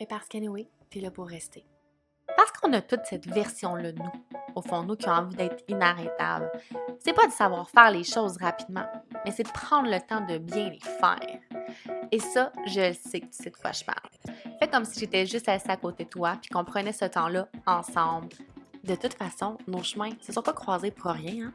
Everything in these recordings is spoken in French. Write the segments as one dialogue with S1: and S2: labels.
S1: Et parce qu'anyway, t'es là pour rester. Parce qu'on a toute cette version-là de nous, au fond de nous, qui a envie d'être inarrêtable. C'est pas de savoir faire les choses rapidement, mais c'est de prendre le temps de bien les faire. Et ça, je le sais que tu sais de quoi je parle. Fais comme si j'étais juste assise à côté de toi, puis qu'on prenait ce temps-là ensemble. De toute façon, nos chemins se sont pas croisés pour rien, hein?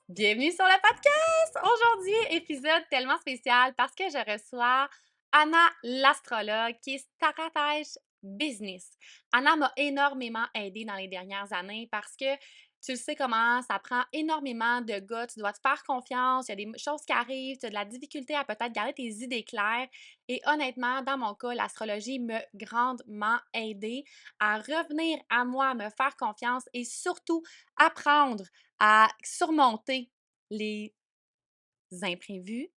S1: Bienvenue sur le podcast! Aujourd'hui, épisode tellement spécial parce que je reçois Anna l'astrologue qui est stratège business. Anna m'a énormément aidée dans les dernières années parce que tu le sais comment ça prend énormément de gars, tu dois te faire confiance, il y a des choses qui arrivent, tu as de la difficulté à peut-être garder tes idées claires et honnêtement, dans mon cas, l'astrologie m'a grandement aidée à revenir à moi, à me faire confiance et surtout apprendre à surmonter les imprévus,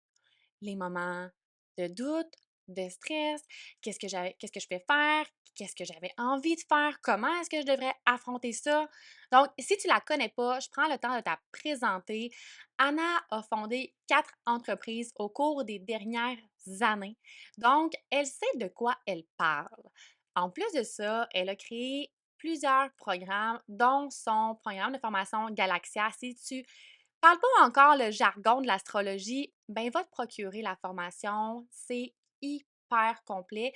S1: les moments de doute, de stress, qu'est-ce que je peux faire, qu'est-ce que j'avais envie de faire, comment est-ce que je devrais affronter ça. Donc, si tu la connais pas, je prends le temps de te présenter. Anna a fondé 4 entreprises au cours des dernières années. Donc, elle sait de quoi elle parle. En plus de ça, elle a créé plusieurs programmes, dont son programme de formation Galaxia. Si tu parle pas encore le jargon de l'astrologie, ben va te procurer la formation, c'est hyper complet.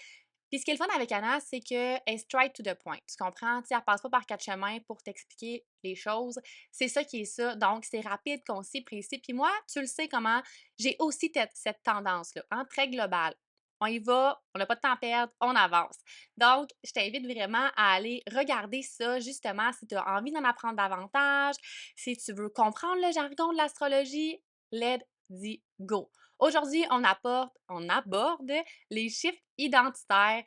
S1: Puis ce qui est le fun avec Anna, c'est qu'elle est straight to the point. Tu comprends? Tu sais, elle passe pas par quatre chemins pour t'expliquer les choses. C'est ça qui est ça. Donc, c'est rapide, concis, précis. Puis moi, tu le sais comment, j'ai aussi cette tendance-là, hein, très globale. On y va, on n'a pas de temps à perdre, on avance. Donc, je t'invite vraiment à aller regarder ça, justement, si tu as envie d'en apprendre davantage, si tu veux comprendre le jargon de l'astrologie, let's go. Aujourd'hui, on aborde les chiffres identitaires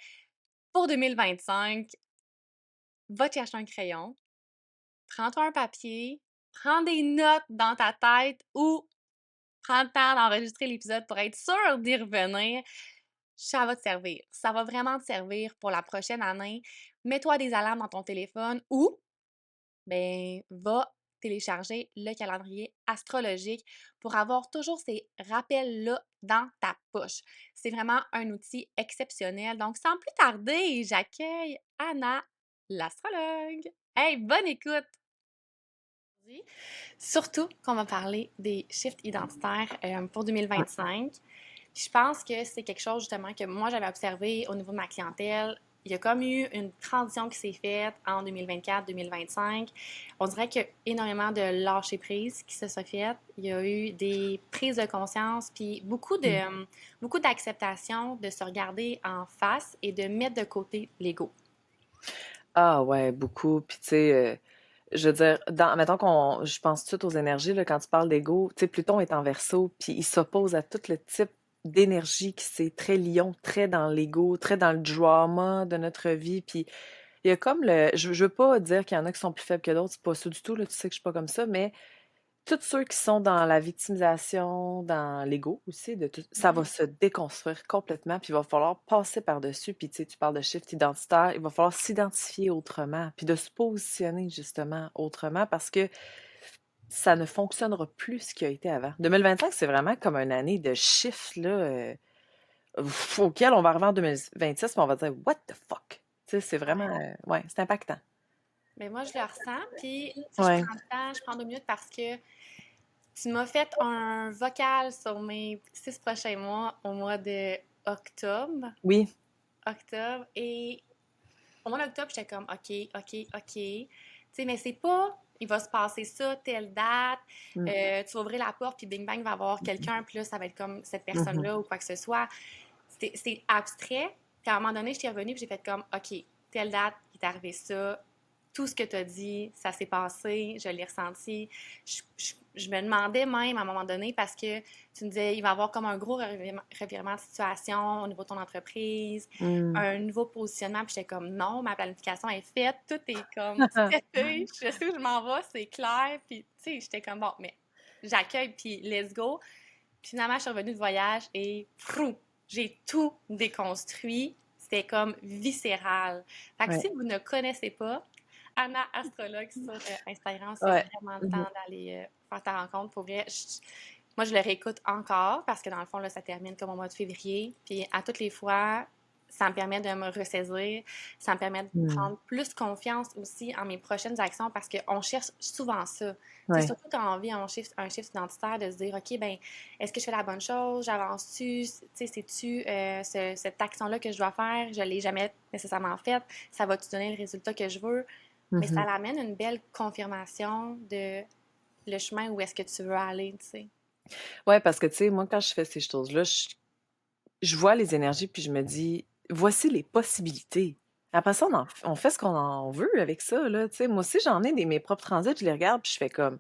S1: pour 2025. Va te chercher un crayon, prends-toi un papier, prends des notes dans ta tête ou prends le temps d'enregistrer l'épisode pour être sûr d'y revenir. Ça va te servir. Ça va vraiment te servir pour la prochaine année. Mets-toi des alarmes dans ton téléphone ou ben, va télécharger le calendrier astrologique pour avoir toujours ces rappels-là dans ta poche. C'est vraiment un outil exceptionnel. Donc, sans plus tarder, j'accueille Anna, l'astrologue. Hey, bonne écoute! Surtout qu'on va parler des shifts identitaires pour 2025. Je pense que c'est quelque chose justement que moi j'avais observé au niveau de ma clientèle. Il y a comme eu une transition qui s'est faite en 2024-2025. On dirait qu'il y a énormément de lâcher prise qui se sont faites. Il y a eu des prises de conscience, puis beaucoup d'acceptation de se regarder en face et de mettre de côté l'ego.
S2: Ah ouais, beaucoup. Puis tu sais, je veux dire, mettons je pense tout aux énergies, là, quand tu parles d'ego, tu sais, Pluton est en Verseau, puis il s'oppose à tout le type d'énergie qui c'est très lion, très dans l'ego, très dans le drama de notre vie. Puis il y a comme je veux pas dire qu'il y en a qui sont plus faibles que d'autres, c'est pas ça du tout, là, tu sais que je suis pas comme ça, mais tous ceux qui sont dans la victimisation, dans l'ego aussi, ça va
S1: Mhm.
S2: se déconstruire complètement, puis il va falloir passer par-dessus. Puis tu sais, tu parles de shift identitaire, il va falloir s'identifier autrement, puis de se positionner justement autrement parce que ça ne fonctionnera plus ce qui a été avant. 2025, c'est vraiment comme une année de shift là, auquel on va arriver en 2026, puis on va dire What the fuck? Tu sais, c'est vraiment,
S1: Ouais.
S2: ouais, c'est impactant.
S1: Mais moi, je le ressens, puis tu sais, je
S2: Ouais.
S1: prends le temps, je prends 2 minutes parce que tu m'as fait un vocal sur mes 6 prochains mois au mois de octobre.
S2: Oui.
S1: Octobre. Et au mois d'octobre, j'étais comme OK, OK, OK. Tu sais, mais c'est pas il va se passer ça, telle date,
S2: Mm.
S1: tu vas ouvrir la porte, puis bing bang, il va y avoir quelqu'un, puis là, ça va être comme cette
S2: Mhm.
S1: personne-là ou quoi que ce soit. C'est abstrait. Puis à un moment donné, je suis revenue, puis j'ai fait comme OK, telle date, il est arrivé ça, tout ce que tu as dit, ça s'est passé, je l'ai ressenti. Je me demandais même à un moment donné, parce que tu me disais, il va y avoir comme un gros revirement de situation au niveau de ton entreprise,
S2: Mm.
S1: un nouveau positionnement, puis j'étais comme non, ma planification est faite, tout est comme seté, je sais où je m'en vais, c'est clair, puis tu sais, j'étais comme bon, mais j'accueille, puis let's go. Puis finalement, je suis revenue de voyage et frou, j'ai tout déconstruit. C'était comme viscéral. Fait que
S2: Ouais.
S1: si vous ne connaissez pas, Anna Astrologue sur Instagram, c'est
S2: Ouais.
S1: vraiment le
S2: Mhm.
S1: temps d'aller faire ta rencontre. Pour vrai, moi, je le réécoute encore parce que dans le fond, là, ça termine comme au mois de février. Puis à toutes les fois, ça me permet de me ressaisir, ça me permet de
S2: Mmh.
S1: prendre plus confiance aussi en mes prochaines actions parce qu'on cherche souvent ça. Tu sais,
S2: Ouais.
S1: surtout quand on vit un shift identitaire, de se dire, OK, ben, est-ce que je fais la bonne chose? J'avance-tu? Tu sais, c'est-tu cette action-là que je dois faire? Je ne l'ai jamais nécessairement faite. Ça va-tu donner le résultat que je veux? Mais ça
S2: Mmh.
S1: l'amène une belle confirmation de le chemin où est-ce que tu veux aller, tu sais.
S2: Ouais, parce que, tu sais, moi, quand je fais ces choses-là, je vois les énergies puis je me dis: «Voici les possibilités». Après ça, on fait ce qu'on en veut avec ça, là, tu sais. Moi aussi, j'en ai mes propres transits, je les regarde puis je fais comme: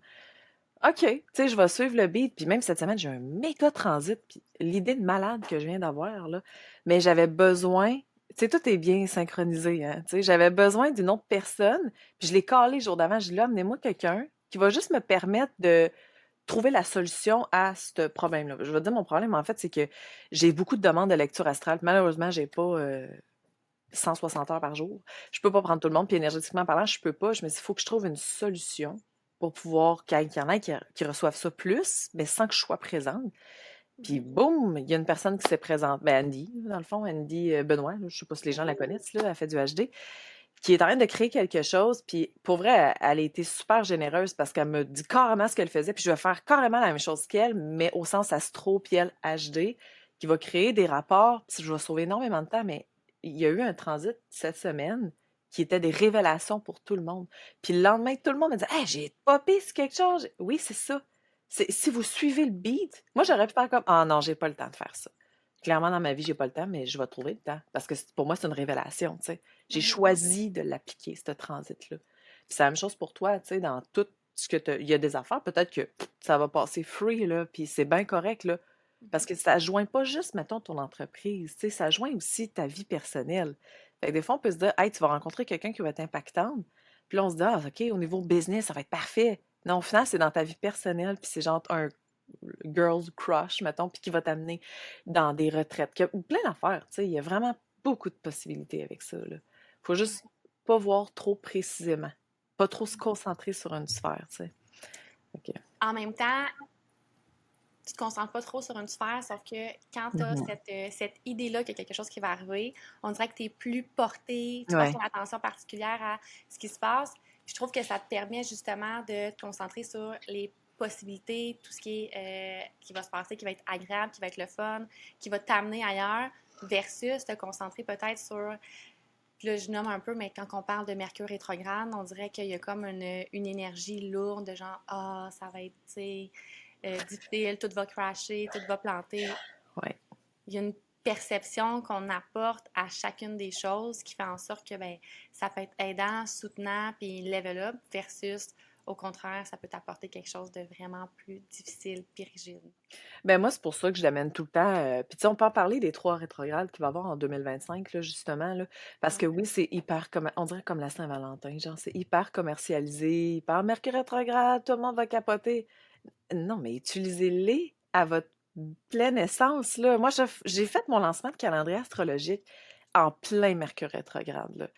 S2: «OK, tu sais, je vais suivre le beat». Puis même cette semaine, j'ai un méga transit, puis l'idée de malade que je viens d'avoir, là, mais j'avais besoin, tu sais, tout est bien synchronisé, hein, tu sais. J'avais besoin d'une autre personne, puis je l'ai callé le jour d'avant. Je dit: «Là, amenez-moi quelqu'un qui va juste me permettre de trouver la solution à ce problème-là». Je vais te dire mon problème, en fait, c'est que j'ai beaucoup de demandes de lecture astrale. Malheureusement, j'ai pas 160 heures par jour. Je peux pas prendre tout le monde, puis énergétiquement parlant, je peux pas. Je me dis, il faut que je trouve une solution pour pouvoir qu'il y en ait qui reçoivent ça plus, mais sans que je sois présente. Puis
S1: Mhm.
S2: boum, il y a une personne qui s'est présente, ben Andy, dans le fond, Andy Benoît, là, je sais pas si les gens la connaissent, là, elle fait du HD, qui est en train de créer quelque chose. Puis pour vrai, elle a été super généreuse parce qu'elle me dit carrément ce qu'elle faisait. Puis je vais faire carrément la même chose qu'elle, mais au sens astro, puis elle HD, qui va créer des rapports. Puis je vais sauver énormément de temps, mais il y a eu un transit cette semaine qui était des révélations pour tout le monde. Puis le lendemain, tout le monde me dit: Hey, j'ai popé sur quelque chose. Oui, c'est ça. Si vous suivez le beat, moi j'aurais pu faire comme: Ah non, j'ai pas le temps de faire ça. Clairement, dans ma vie, j'ai pas le temps, mais je vais trouver le temps. Parce que pour moi, c'est une révélation, tu sais. J'ai
S1: Mhm.
S2: choisi de l'appliquer, ce transit-là. Puis c'est la même chose pour toi, tu sais, dans tout ce que tu il y a des affaires, peut-être que ça va passer free, là, puis c'est bien correct, là. Parce
S1: Mhm.
S2: que ça joint pas juste, mettons, ton entreprise, tu sais, ça joint aussi ta vie personnelle. Fait que des fois, on peut se dire, hey, tu vas rencontrer quelqu'un qui va être impactante. Puis là, on se dit, ah, OK, au niveau business, ça va être parfait. Non, au final, c'est dans ta vie personnelle, puis c'est genre un girl's crush, mettons, puis qui va t'amener dans des retraites, ou plein d'affaires, tu sais. Il y a vraiment beaucoup de possibilités avec ça, là. Faut juste pas voir trop précisément. Pas trop se concentrer sur une sphère, tu sais. OK.
S1: En même temps, tu te concentres pas trop sur une sphère, sauf que quand tu as
S2: Mhm.
S1: cette idée-là qu'il y a quelque chose qui va arriver, on dirait que tu es plus porté, tu portes
S2: Ouais.
S1: ton attention particulière à ce qui se passe. Puis je trouve que ça te permet justement de te concentrer sur les possibilités, tout ce qui va se passer, qui va être agréable, qui va être le fun, qui va t'amener ailleurs, versus te concentrer peut-être sur, puis là je nomme un peu, mais quand on parle de Mercure rétrograde, on dirait qu'il y a comme une énergie lourde de genre, ah, ça va être, tu sais, difficile, tout va crasher, tout va planter.
S2: Ouais.
S1: Il y a une perception qu'on apporte à chacune des choses qui fait en sorte que ben, ça peut être aidant, soutenant, puis level up, versus au contraire, ça peut t'apporter quelque chose de vraiment plus difficile, puis rigide.
S2: Ben moi, c'est pour ça que je l'amène tout le temps. Puis tu sais, on peut en parler des 3 rétrogrades qu'il va y avoir en 2025, là, justement, là. Parce que
S1: Ouais.
S2: oui, c'est hyper on dirait comme la Saint-Valentin, genre, c'est hyper commercialisé, hyper Mercure rétrograde, tout le monde va capoter. Non, mais utilisez-les à votre pleine essence, là. Moi, j'ai fait mon lancement de calendrier astrologique en plein Mercure rétrograde, là.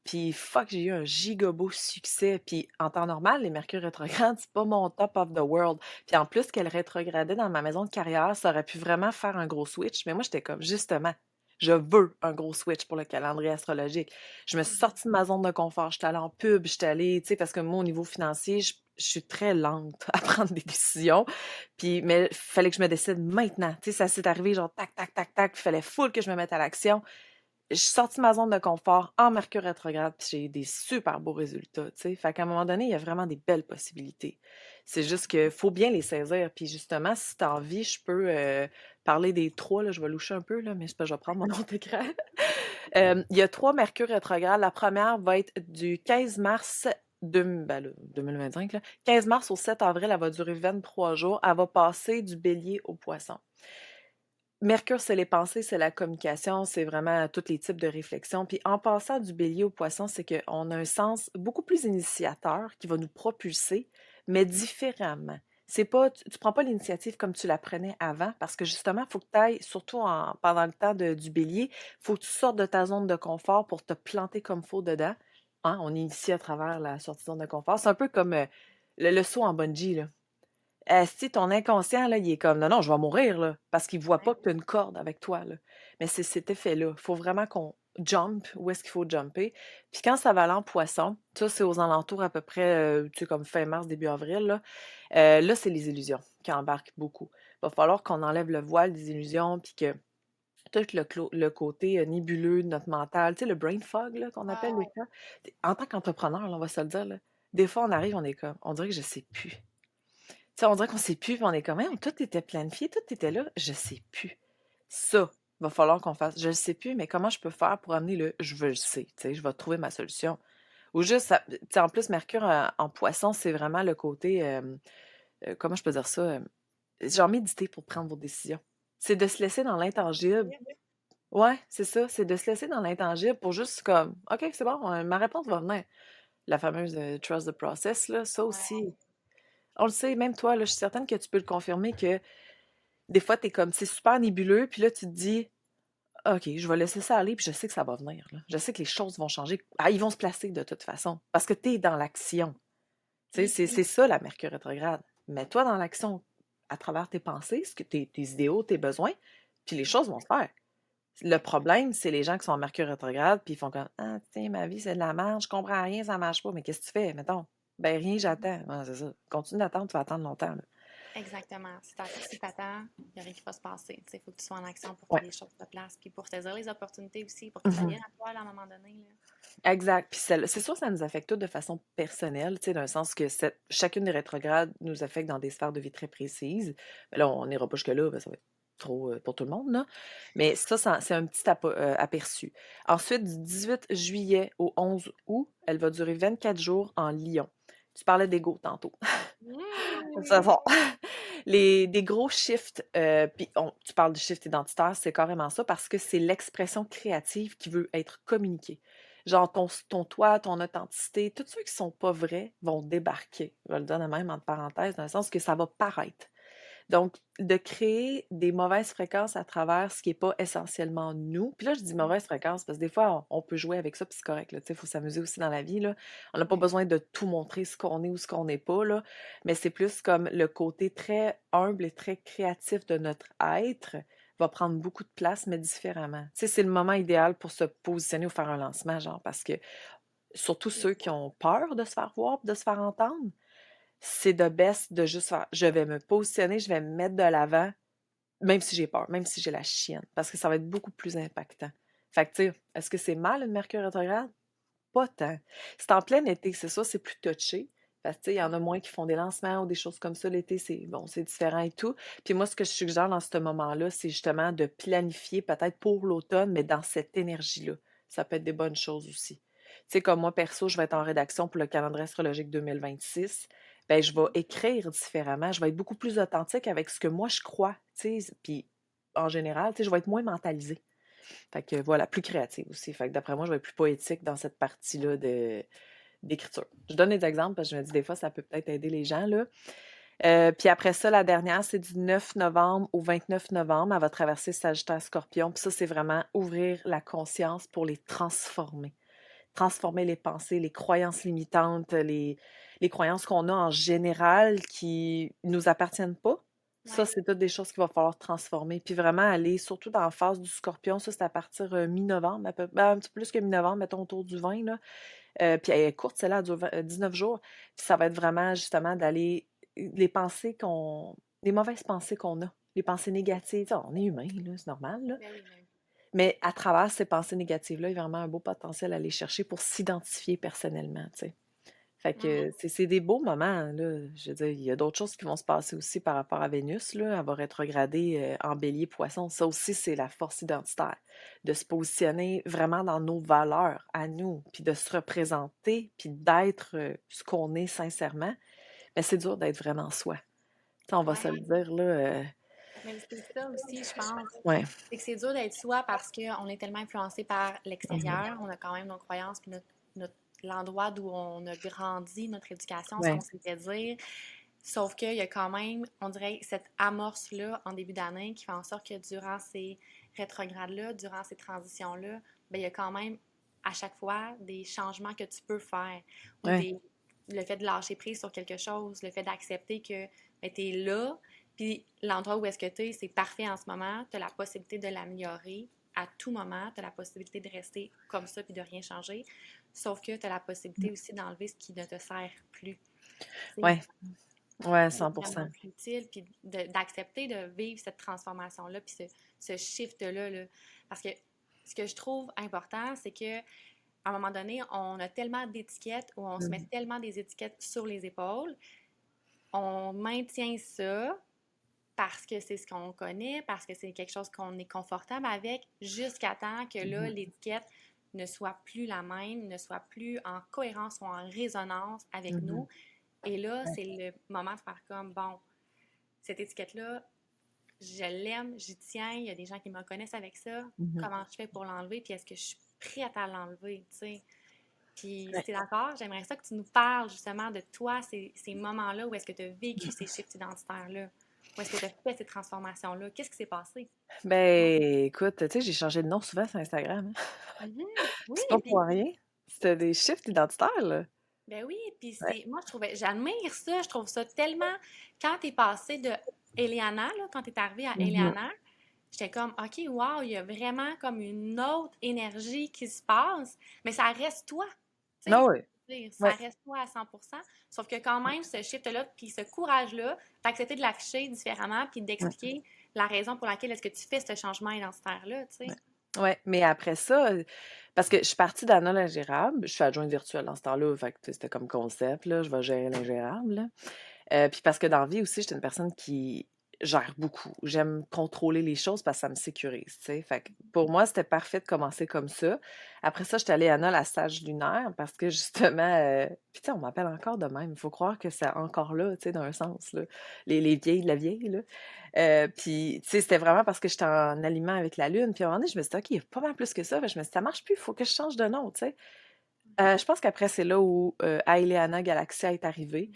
S2: Puis fuck, j'ai eu un giga beau succès. Puis en temps normal, les Mercure rétrogrades, c'est pas mon top of the world. Puis en plus qu'elle rétrogradait dans ma maison de carrière, ça aurait pu vraiment faire un gros switch. Mais moi, j'étais comme, justement, je veux un gros switch pour le calendrier astrologique. Je me suis
S1: Mhm.
S2: sortie de ma zone de confort. J'étais allée en pub, j'étais allée, tu sais, parce que moi, au niveau financier, je suis très lente à prendre des décisions. Puis, mais il fallait que je me décide maintenant. Tu sais, ça s'est arrivé genre tac, tac, tac, tac. Il fallait full que je me mette à l'action. Je suis sortie de ma zone de confort en Mercure rétrograde, puis j'ai eu des super beaux résultats, tu sais. Fait qu'à un moment donné, il y a vraiment des belles possibilités. C'est juste qu'il faut bien les saisir. Puis justement, si tu as envie, je peux parler des trois, là, je vais loucher un peu, là, mais je vais prendre mon autre écran. Il y a trois Mercure rétrogrades. La première va être du 15 mars 2025, là. 15 mars au 7 avril, elle va durer 23 jours. Elle va passer du bélier au poisson. Mercure, c'est les pensées, c'est la communication, c'est vraiment tous les types de réflexions. Puis en passant du bélier au poisson, c'est qu'on a un sens beaucoup plus initiateur qui va nous propulser, mais différemment. C'est pas, tu prends pas l'initiative comme tu la prenais avant, parce que justement, il faut que tu ailles, surtout pendant le temps du bélier, il faut que tu sortes de ta zone de confort pour te planter comme faut dedans. Hein, on est ici à travers la sortie de zone de confort. C'est un peu comme le saut en bungee, là. Si ton inconscient, là, il est comme: «Non, non, je vais mourir, là», parce qu'il voit
S1: Ouais.
S2: pas que tu as une corde avec toi, là. Mais c'est cet effet-là. Il faut vraiment qu'on jump où est-ce qu'il faut jumper. Puis quand ça va aller en poisson, ça, c'est aux alentours à peu près, tu sais, comme fin mars, début avril, là. Là, c'est les illusions qui embarquent beaucoup. Va falloir qu'on enlève le voile des illusions, puis que tout le côté, nébuleux de notre mental, tu sais, le brain fog, là, qu'on
S1: Ah
S2: appelle des
S1: ouais.
S2: fois. En tant qu'entrepreneur, là, on va se le dire, là, des fois, on arrive, on est comme: «On dirait que je sais plus». Tu sais, on dirait qu'on sait plus, puis on est comme: «Voyons, tout était planifié, tout était là, je sais plus». Ça, va falloir qu'on fasse: «Je le sais plus, mais comment je peux faire pour amener le "je veux le sais"?» Tu sais, je vais trouver ma solution. Ou juste ça tu sais, en plus, Mercure, en Poisson, c'est vraiment le côté, comment je peux dire ça? Genre méditer pour prendre vos décisions. C'est de se laisser dans l'intangible. Ouais, c'est ça, c'est de se laisser dans l'intangible pour juste comme: «OK, c'est bon, ma réponse va venir». La fameuse, trust the process, là, ça
S1: Ouais.
S2: aussi, on le sait, même toi, là, je suis certaine que tu peux le confirmer que des fois, tu es comme c'est super nébuleux, puis là, tu te dis: «OK, je vais laisser ça aller, puis je sais que ça va venir, là. Je sais que les choses vont changer. Ah, ils vont se placer de toute façon». Parce que tu es dans l'action. Tu sais,
S1: Puis
S2: c'est ça la Mercure rétrograde. Mets-toi dans l'action à travers tes pensées, ce que tes idéaux, tes besoins, puis les choses vont se faire. Le problème, c'est les gens qui sont en Mercure rétrograde, puis ils font comme: «Ah, tiens, ma vie, c'est de la merde, je comprends rien, ça marche pas». Mais qu'est-ce que tu fais, mettons? Ben rien, j'attends. Ouais, c'est ça. Continue d'attendre, tu vas attendre longtemps, là.
S1: exactement. Si t'attends, il n'y a rien qui va se passer. Il faut que tu sois en action pour que
S2: Ouais.
S1: les choses se placent, puis pour saisir les opportunités aussi, pour que ça
S2: Mmh.
S1: vienne à toi là, à un moment donné. Là.
S2: Exact. Puis c'est sûr, ça nous affecte toutes de façon personnelle, tu sais, dans le sens que chacune des rétrogrades nous affecte dans des sphères de vie très précises. Mais là, on n'ira pas jusque-là, ça va être trop pour tout le monde, là. Mais c'est un petit aperçu. Ensuite, du 18 juillet au 11 août, elle va durer 24 jours en Lion. Tu parlais d'ego tantôt. Ça
S1: Mmh.
S2: va. Des gros shifts, puis tu parles de shift identitaire, c'est carrément ça parce que c'est l'expression créative qui veut être communiquée. Genre ton toi, ton authenticité, tous ceux qui sont pas vrais vont débarquer. Je le donne même entre parenthèses, dans le sens que ça va paraître. Donc, de créer des mauvaises fréquences à travers ce qui est pas essentiellement nous. Puis là, je dis mauvaise fréquence parce que des fois, on peut jouer avec ça, puis c'est correct, là. Tu sais, il faut s'amuser aussi dans la vie, là. On n'a pas
S1: Ouais.
S2: besoin de tout montrer ce qu'on est ou ce qu'on n'est pas, là. Mais c'est plus comme le côté très humble et très créatif de notre être va prendre beaucoup de place, mais différemment. Tu sais, c'est le moment idéal pour se positionner ou faire un lancement, genre, parce que surtout ceux qui ont peur de se faire voir, de se faire entendre, c'est de best de juste faire je vais me positionner, je vais me mettre de l'avant, même si j'ai peur, même si j'ai la chienne, parce que ça va être beaucoup plus impactant. Fait que, tu sais, est-ce que c'est mal une Mercure rétrograde? Pas tant. C'est en plein été, c'est ça, c'est plus touché. Parce que, tu sais, il y en a moins qui font des lancements ou des choses comme ça. L'été, c'est bon, c'est différent et tout. Puis moi, ce que je suggère dans ce moment-là, c'est justement de planifier peut-être pour l'automne, mais dans cette énergie-là. Ça peut être des bonnes choses aussi. Tu sais, comme moi, perso, je vais être en rédaction pour le calendrier astrologique 2026. Ben, je vais écrire différemment. Je vais être beaucoup plus authentique avec ce que moi, je crois. Tu sais, puis en général, tu sais, je vais être moins mentalisée. Fait que voilà, plus créative aussi. Fait que d'après moi, je vais être plus poétique dans cette partie-là d'écriture. Je donne des exemples parce que je me dis des fois, ça peut peut-être aider les gens, là. Puis après ça, la dernière, c'est du 9 novembre au 29 novembre. Elle va traverser Sagittaire Scorpion. Puis ça, c'est vraiment ouvrir la conscience pour les transformer. Transformer les pensées, les croyances limitantes, les croyances qu'on a en général qui nous appartiennent pas. Ça,
S1: Ouais.
S2: c'est toutes des choses qu'il va falloir transformer. Puis vraiment aller, surtout dans la phase du scorpion, ça, c'est à partir mi-novembre, un petit peu plus que mi-novembre, mettons autour du 20, là. Puis elle est courte, celle-là, elle dure 19 jours. Puis ça va être vraiment justement d'aller, les pensées les mauvaises pensées qu'on a, les pensées négatives. Tu sais, on est humain, là, c'est normal, là.
S1: Ben oui, ben oui.
S2: Mais à travers ces pensées négatives-là, il y a vraiment un beau potentiel à aller chercher pour s'identifier personnellement, tu sais. Fait
S1: Mhm.
S2: que c'est des beaux moments, là. Je veux dire, il y a d'autres choses qui vont se passer aussi par rapport à Vénus, là. Elle va rétrograder en Bélier, Poisson. Ça aussi, c'est la force identitaire. De se positionner vraiment dans nos valeurs à nous, puis de se représenter, puis d'être ce qu'on est sincèrement. Mais c'est dur d'être vraiment soi. Tu sais, on va se le
S1: Ouais.
S2: dire, là.
S1: Mais c'est ça aussi, je pense.
S2: Ouais.
S1: C'est que c'est dur d'être soi parce qu'on est tellement influencé par
S2: Mhm.
S1: l'extérieur. On a quand même nos croyances, puis l'endroit d'où on a grandi, notre éducation, ce qu'on
S2: Ouais.
S1: s'est fait dire. Sauf qu'il y a quand même, on dirait, cette amorce-là en début d'année qui fait en sorte que durant ces rétrogrades-là, durant ces transitions-là, ben, il y a quand même à chaque fois des changements que tu peux faire ou
S2: Ouais.
S1: le fait de lâcher prise sur quelque chose, le fait d'accepter que ben, tu es là, puis l'endroit où est-ce que tu es, c'est parfait en ce moment, tu as la possibilité de l'améliorer à tout moment, tu as la possibilité de rester comme ça puis de rien changer, sauf que tu as la possibilité aussi d'enlever ce qui ne te sert plus. Tu
S2: Ouais, ouais,
S1: c'est
S2: 100%.
S1: vraiment plus utile, puis d'accepter de vivre cette transformation-là, puis ce shift-là, là. Parce que ce que je trouve important, c'est que à un moment donné, on a tellement d'étiquettes ou on se met
S2: Mhm.
S1: tellement des étiquettes sur les épaules, on maintient ça parce que c'est ce qu'on connaît, parce que c'est quelque chose qu'on est confortable avec, jusqu'à temps que là,
S2: Mhm.
S1: l'étiquette ne soit plus la même, ne soit plus en cohérence ou en résonance avec
S2: Mhm.
S1: nous. Et là,
S2: Ouais.
S1: c'est le moment de faire comme, bon, cette étiquette-là, je l'aime, j'y tiens, il y a des gens qui me reconnaissent avec ça.
S2: Mhm.
S1: Comment je fais pour l'enlever? Puis est-ce que je suis prête à l'enlever, tu sais? Puis si
S2: Ouais.
S1: tu es d'accord, j'aimerais ça que tu nous parles justement de toi, ces moments-là où est-ce que tu as vécu ces shifts identitaires-là? Où est-ce que tu as fait ces transformations-là? Qu'est-ce qui s'est passé?
S2: Ben, écoute, tu sais, j'ai changé de nom souvent sur Instagram, hein.
S1: Mhm. Oui,
S2: C'est pas pour
S1: puis
S2: rien. C'était des shifts identitaires, là.
S1: ben oui, puis
S2: Ouais.
S1: c'est moi j'admire ça, je trouve ça tellement quand tu es passé de Eliana là, quand tu es arrivé à
S2: Mhm.
S1: Eliana, j'étais comme OK, wow, il y a vraiment comme une autre énergie qui se passe, mais ça reste toi. Tu sais,
S2: Non, ouais.
S1: ça
S2: Ouais.
S1: reste toi à 100%. Sauf que quand même ce shift-là, puis ce courage-là, d'accepter de l'afficher différemment, puis
S2: Ouais.
S1: d'expliquer la raison pour laquelle est-ce que tu fais ce changement identitaire-là, tu sais.
S2: Ouais. Ouais, mais après ça, parce que je suis partie d'Anna l'ingérable, je suis adjointe virtuelle dans ce temps-là, fait que tu sais, c'était comme concept, là, je vais gérer l'ingérable, là. Puis parce que dans la vie aussi, j'étais une personne qui gère beaucoup. J'aime contrôler les choses parce que ça me sécurise, tu sais. Fait que pour moi, c'était parfait de commencer comme ça. Après ça, j'étais allée à Anna, la sage lunaire, parce que justement, puis tu sais, on m'appelle encore de même. Il faut croire que c'est encore là, tu sais, dans un sens, là. Les vieilles de la vieille, là. Puis, tu sais, c'était vraiment parce que j'étais en aliment avec la lune. Puis à un moment donné, je me suis dit, OK, il y a pas mal plus que ça. Fait que je me suis dit, ça marche plus, il faut que je change de nom, tu sais. Je pense qu'après, c'est là où Aileana Galaxia est arrivée.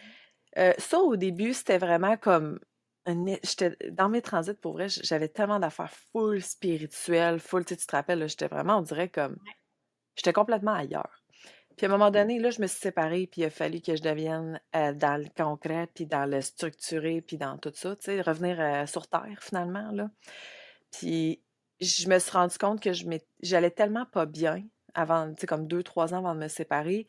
S2: Ça, au début, c'était vraiment comme j'étais dans mes transits, pour vrai, j'avais tellement d'affaires full spirituelles, full, tu sais, tu te rappelles, là, j'étais vraiment, on dirait comme,
S1: Ouais.
S2: j'étais complètement ailleurs. Puis à un moment donné, là, je me suis séparée, puis il a fallu que je devienne dans le concret, puis dans le structuré, puis dans tout ça, tu sais, revenir sur terre, finalement, là. Puis je me suis rendu compte que j'allais tellement pas bien avant, tu sais, comme 2, 3 ans avant de me séparer,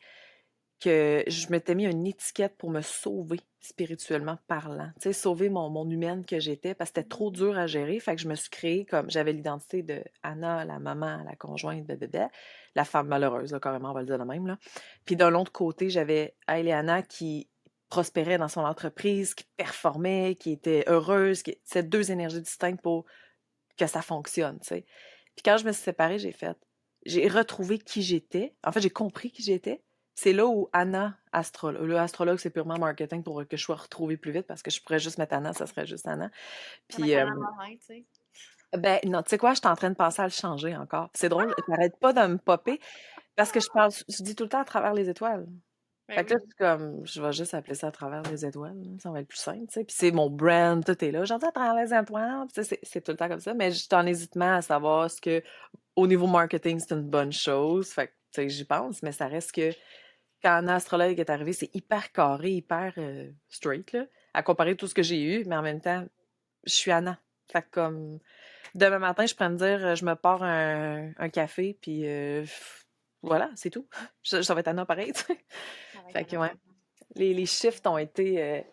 S2: que je m'étais mis une étiquette pour me sauver spirituellement parlant. Tu sais, sauver mon humaine que j'étais parce que c'était trop dur à gérer. Fait que je me suis créée comme j'avais l'identité de Anna, la maman, la conjointe, blablabla, la femme malheureuse, là, carrément, on va le dire de même. Là. Puis d'un autre côté, j'avais Aileana qui prospérait dans son entreprise, qui performait, qui était heureuse. C'est deux énergies distinctes pour que ça fonctionne, tu sais. Puis quand je me suis séparée, j'ai retrouvé qui j'étais. En fait, j'ai compris qui j'étais. C'est là où Anna, astrologue, le astrologue, c'est purement marketing pour que je sois retrouvée plus vite parce que je pourrais juste mettre Anna, ça serait juste Anna.
S1: Comme
S2: Puis,
S1: être Anna Morin, tu sais.
S2: ben non, tu sais quoi, je suis en train de penser à le changer encore. C'est drôle, j'arrête pas de me popper parce que je dis tout le temps à travers les étoiles.
S1: Ben
S2: Fait que là,
S1: oui.
S2: je suis comme, je vais juste appeler ça à travers les étoiles, là, ça va être plus simple, tu sais. Puis c'est mon brand, tout est là. J'en dis à travers les étoiles, puis tu sais, c'est tout le temps comme ça. Mais je suis en hésitement à savoir ce que, au niveau marketing, c'est une bonne chose. Fait que, tu sais, j'y pense, mais ça reste que quand un astrologue est arrivé, c'est hyper carré, hyper straight, là, à comparer tout ce que j'ai eu, mais en même temps, je suis Anna. Fait que comme, demain matin, je pourrais me dire, je me pars un café, puis voilà, c'est tout. Ça va être Anna pareil, tu sais.
S1: Ça va être
S2: Fait que,
S1: Anna
S2: ouais.
S1: Morin.
S2: Les shifts ont été.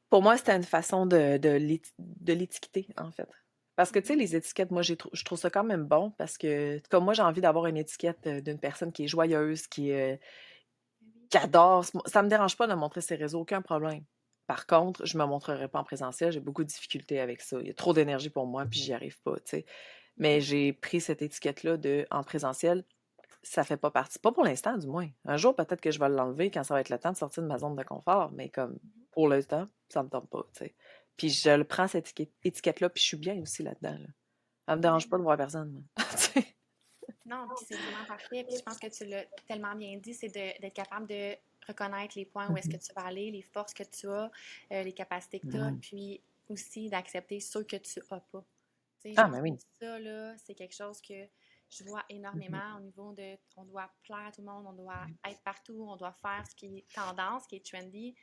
S2: Pour moi, c'était une façon de l'étiqueter, en fait. Parce que, tu sais,
S1: Mhm.
S2: les étiquettes, moi, je trouve ça quand même bon parce que, comme moi, j'ai envie d'avoir une étiquette d'une personne qui est joyeuse,
S1: Ben oui.
S2: qui adore. Ça me dérange pas de montrer ses réseaux, aucun problème. Par contre, je me montrerai pas en présentiel, j'ai beaucoup de difficultés avec ça. Il y a trop d'énergie pour moi, puis j'y arrive pas, tu sais. Mais
S1: Mhm.
S2: j'ai pris cette étiquette-là de en présentiel, ça fait pas partie. Pas pour l'instant, du moins. Un jour, peut-être que je vais l'enlever quand ça va être le temps de sortir de ma zone de confort, mais comme
S1: Mhm.
S2: pour l'instant, ça me tente pas, tu sais. Puis je le prends, cette étiquette-là, puis je suis bien aussi là-dedans, là. Ça me dérange
S1: Ben
S2: pas de voir personne, moi. Tu sais.
S1: non, puis c'est vraiment parfait. Puis je pense que tu l'as tellement bien dit, c'est d'être capable de reconnaître les points où est-ce que
S2: Mhm.
S1: tu vas aller, les forces que tu as, les capacités que tu as,
S2: Mhm.
S1: puis aussi d'accepter ceux que tu as pas. Tu sais, je
S2: Ah,
S1: pense
S2: mais
S1: que
S2: oui.
S1: ça, là, c'est quelque chose que Je vois
S2: Mhm.
S1: énormément au niveau de on doit plaire à tout le monde, on doit être partout, on doit faire ce qui est tendance, ce qui est trendy.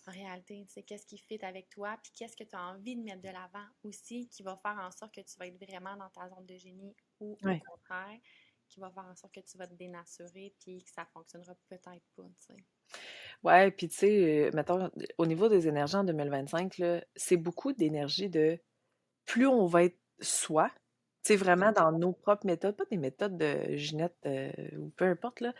S1: En réalité, tu sais, qu'est-ce qui fit avec toi, puis qu'est-ce que tu as envie de mettre de l'avant aussi, qui va faire en sorte que tu vas être vraiment dans ta zone de génie ou au
S2: Ouais.
S1: contraire, qui va faire en sorte que tu vas te dénaturer puis que ça fonctionnera peut-être pas, tu sais.
S2: Ouais, puis tu sais, mettons, au niveau des énergies en 2025, là, c'est beaucoup d'énergie de plus on va être soi, tu sais, vraiment dans nos propres méthodes, pas des méthodes de Ginette ou peu importe, là,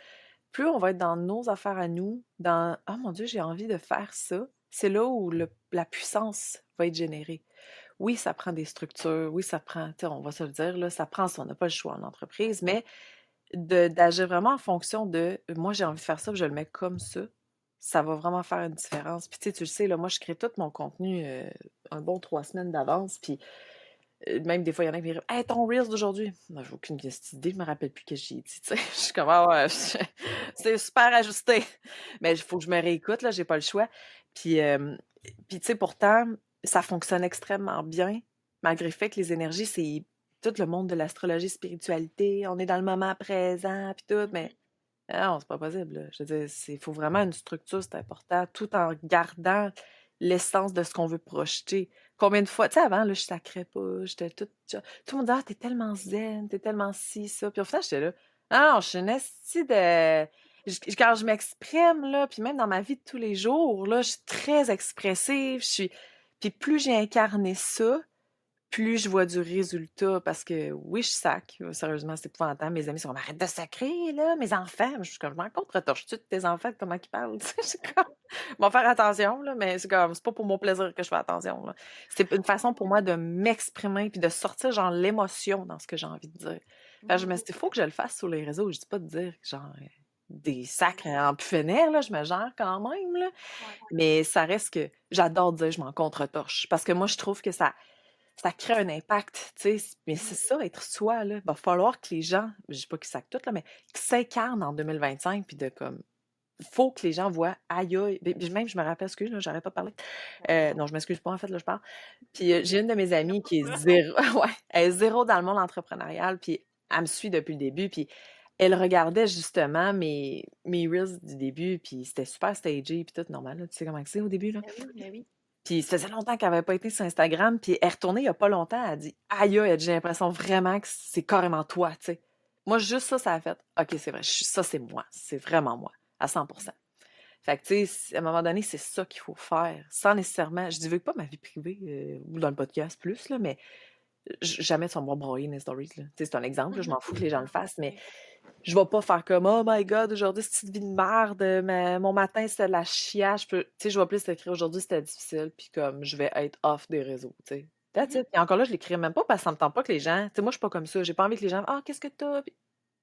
S2: plus on va être dans nos affaires à nous, dans «Ah mon Dieu, j'ai envie de faire ça», c'est là où la puissance va être générée. Oui, ça prend des structures, oui, ça prend, tu sais, on va se le dire, là, ça prend ça, on n'a pas le choix en
S1: Ouais.
S2: entreprise, mais d'agir vraiment en fonction de moi j'ai envie de faire ça, puis je le mets comme ça va vraiment faire une différence. Puis tu sais, tu le sais, là, moi je crée tout mon contenu un bon 3 semaines d'avance, puis même des fois, il y en a qui me disent Hey, ton Reels d'aujourd'hui. Moi, j'ai aucune idée, je me rappelle plus que j'ai dit. Tu sais. Je suis comme Ah ouais, c'est super ajusté. Mais il faut que je me réécoute, là, j'ai pas le choix. Puis, puis tu sais, pourtant, ça fonctionne extrêmement bien, malgré le fait que les énergies, c'est tout le monde de l'astrologie, spiritualité, on est dans le moment présent, puis tout, mais
S1: Mhm.
S2: non, c'est pas possible. Là. Je veux dire, il faut vraiment une structure, c'est important, tout en gardant l'essence de ce qu'on veut projeter. Combien de fois, tu sais, avant, là, je sacrais pas, j'étais toute. Tout le monde disait, ah, t'es tellement zen, t'es tellement ci, ça. Puis au final, j'étais là, ah non, je suis une esti de. Quand je m'exprime, là, puis même dans ma vie de tous les jours, là, je suis très expressive, je suis. Puis plus j'ai incarné ça, plus je vois du résultat parce que oui, je sac. Sérieusement, c'est épouvantable. Mes amis sont comme arrête de sacrer, là, mes enfants. Je suis comme, je m'en contre-torche-tu de tes enfants, comment ils parlent? Tu sais, c'est comme, bon, faire attention, là, mais c'est comme, c'est pas pour mon plaisir que je fais attention, là. C'est une façon pour moi de m'exprimer puis de sortir, genre, l'émotion dans ce que j'ai envie de dire. Fait que je
S1: Mhm.
S2: me suis dit, il faut que je le fasse sur les réseaux. Je dis pas de dire, genre, des sacres en puffernaire, là, je me gère quand même, là.
S1: Ouais.
S2: Mais ça reste que j'adore dire je m'en contre-torche parce que moi, je trouve que ça crée un impact, tu sais. Mais c'est
S1: Mhm.
S2: ça, être soi, là. Il va falloir que les gens, je dis pas qu'ils sacent tout, là, mais qu'ils s'incarnent en 2025, puis de comme, il faut que les gens voient, aïe, aïe. Puis même, je me rappelle, excuse, là, j'aurais pas parlé. Non, je m'excuse pas, en fait, là, je parle. Puis j'ai une de mes
S1: Y a
S2: amies
S1: pas
S2: qui est
S1: ça.
S2: zéro, ouais, elle est zéro dans le monde entrepreneurial, puis elle me suit depuis le début, puis elle regardait justement mes Reels du début, puis c'était super stagé, puis tout normal, là. Tu sais comment que c'est au début, là?
S1: Ben oui, ben oui.
S2: Puis ça faisait longtemps qu'elle avait pas été sur Instagram, puis elle est retournée il y a pas longtemps, elle a dit: «Aïe, aïe», elle dit: «J'ai l'impression vraiment que c'est carrément toi», tu sais. Moi, juste ça a fait: «OK, c'est vrai, ça, c'est moi, c'est vraiment moi, à 100%.» Fait que, tu sais, à un moment donné, c'est ça qu'il faut faire, sans nécessairement je divulgue pas ma vie privée, ou dans le podcast plus, là, mais jamais sur moi broyer mes stories, là. Tu sais, c'est un exemple, là, je
S1: Mhm.
S2: m'en fous que les gens le fassent, mais
S1: Oui.
S2: je vais pas faire comme «Oh my God, aujourd'hui, cette petite vie de merde, mon matin, c'était de la chiasse.» Tu sais, je vais plus écrire «Aujourd'hui, c'était difficile», puis comme je vais être off des réseaux, tu sais. That's
S1: Mhm.
S2: it. Et encore là, je l'écrirai même pas parce que ça me tente pas que les gens. Tu sais, moi, je suis pas comme ça. J'ai pas envie que les gens. Ah, qu'est-ce que t'as? Puis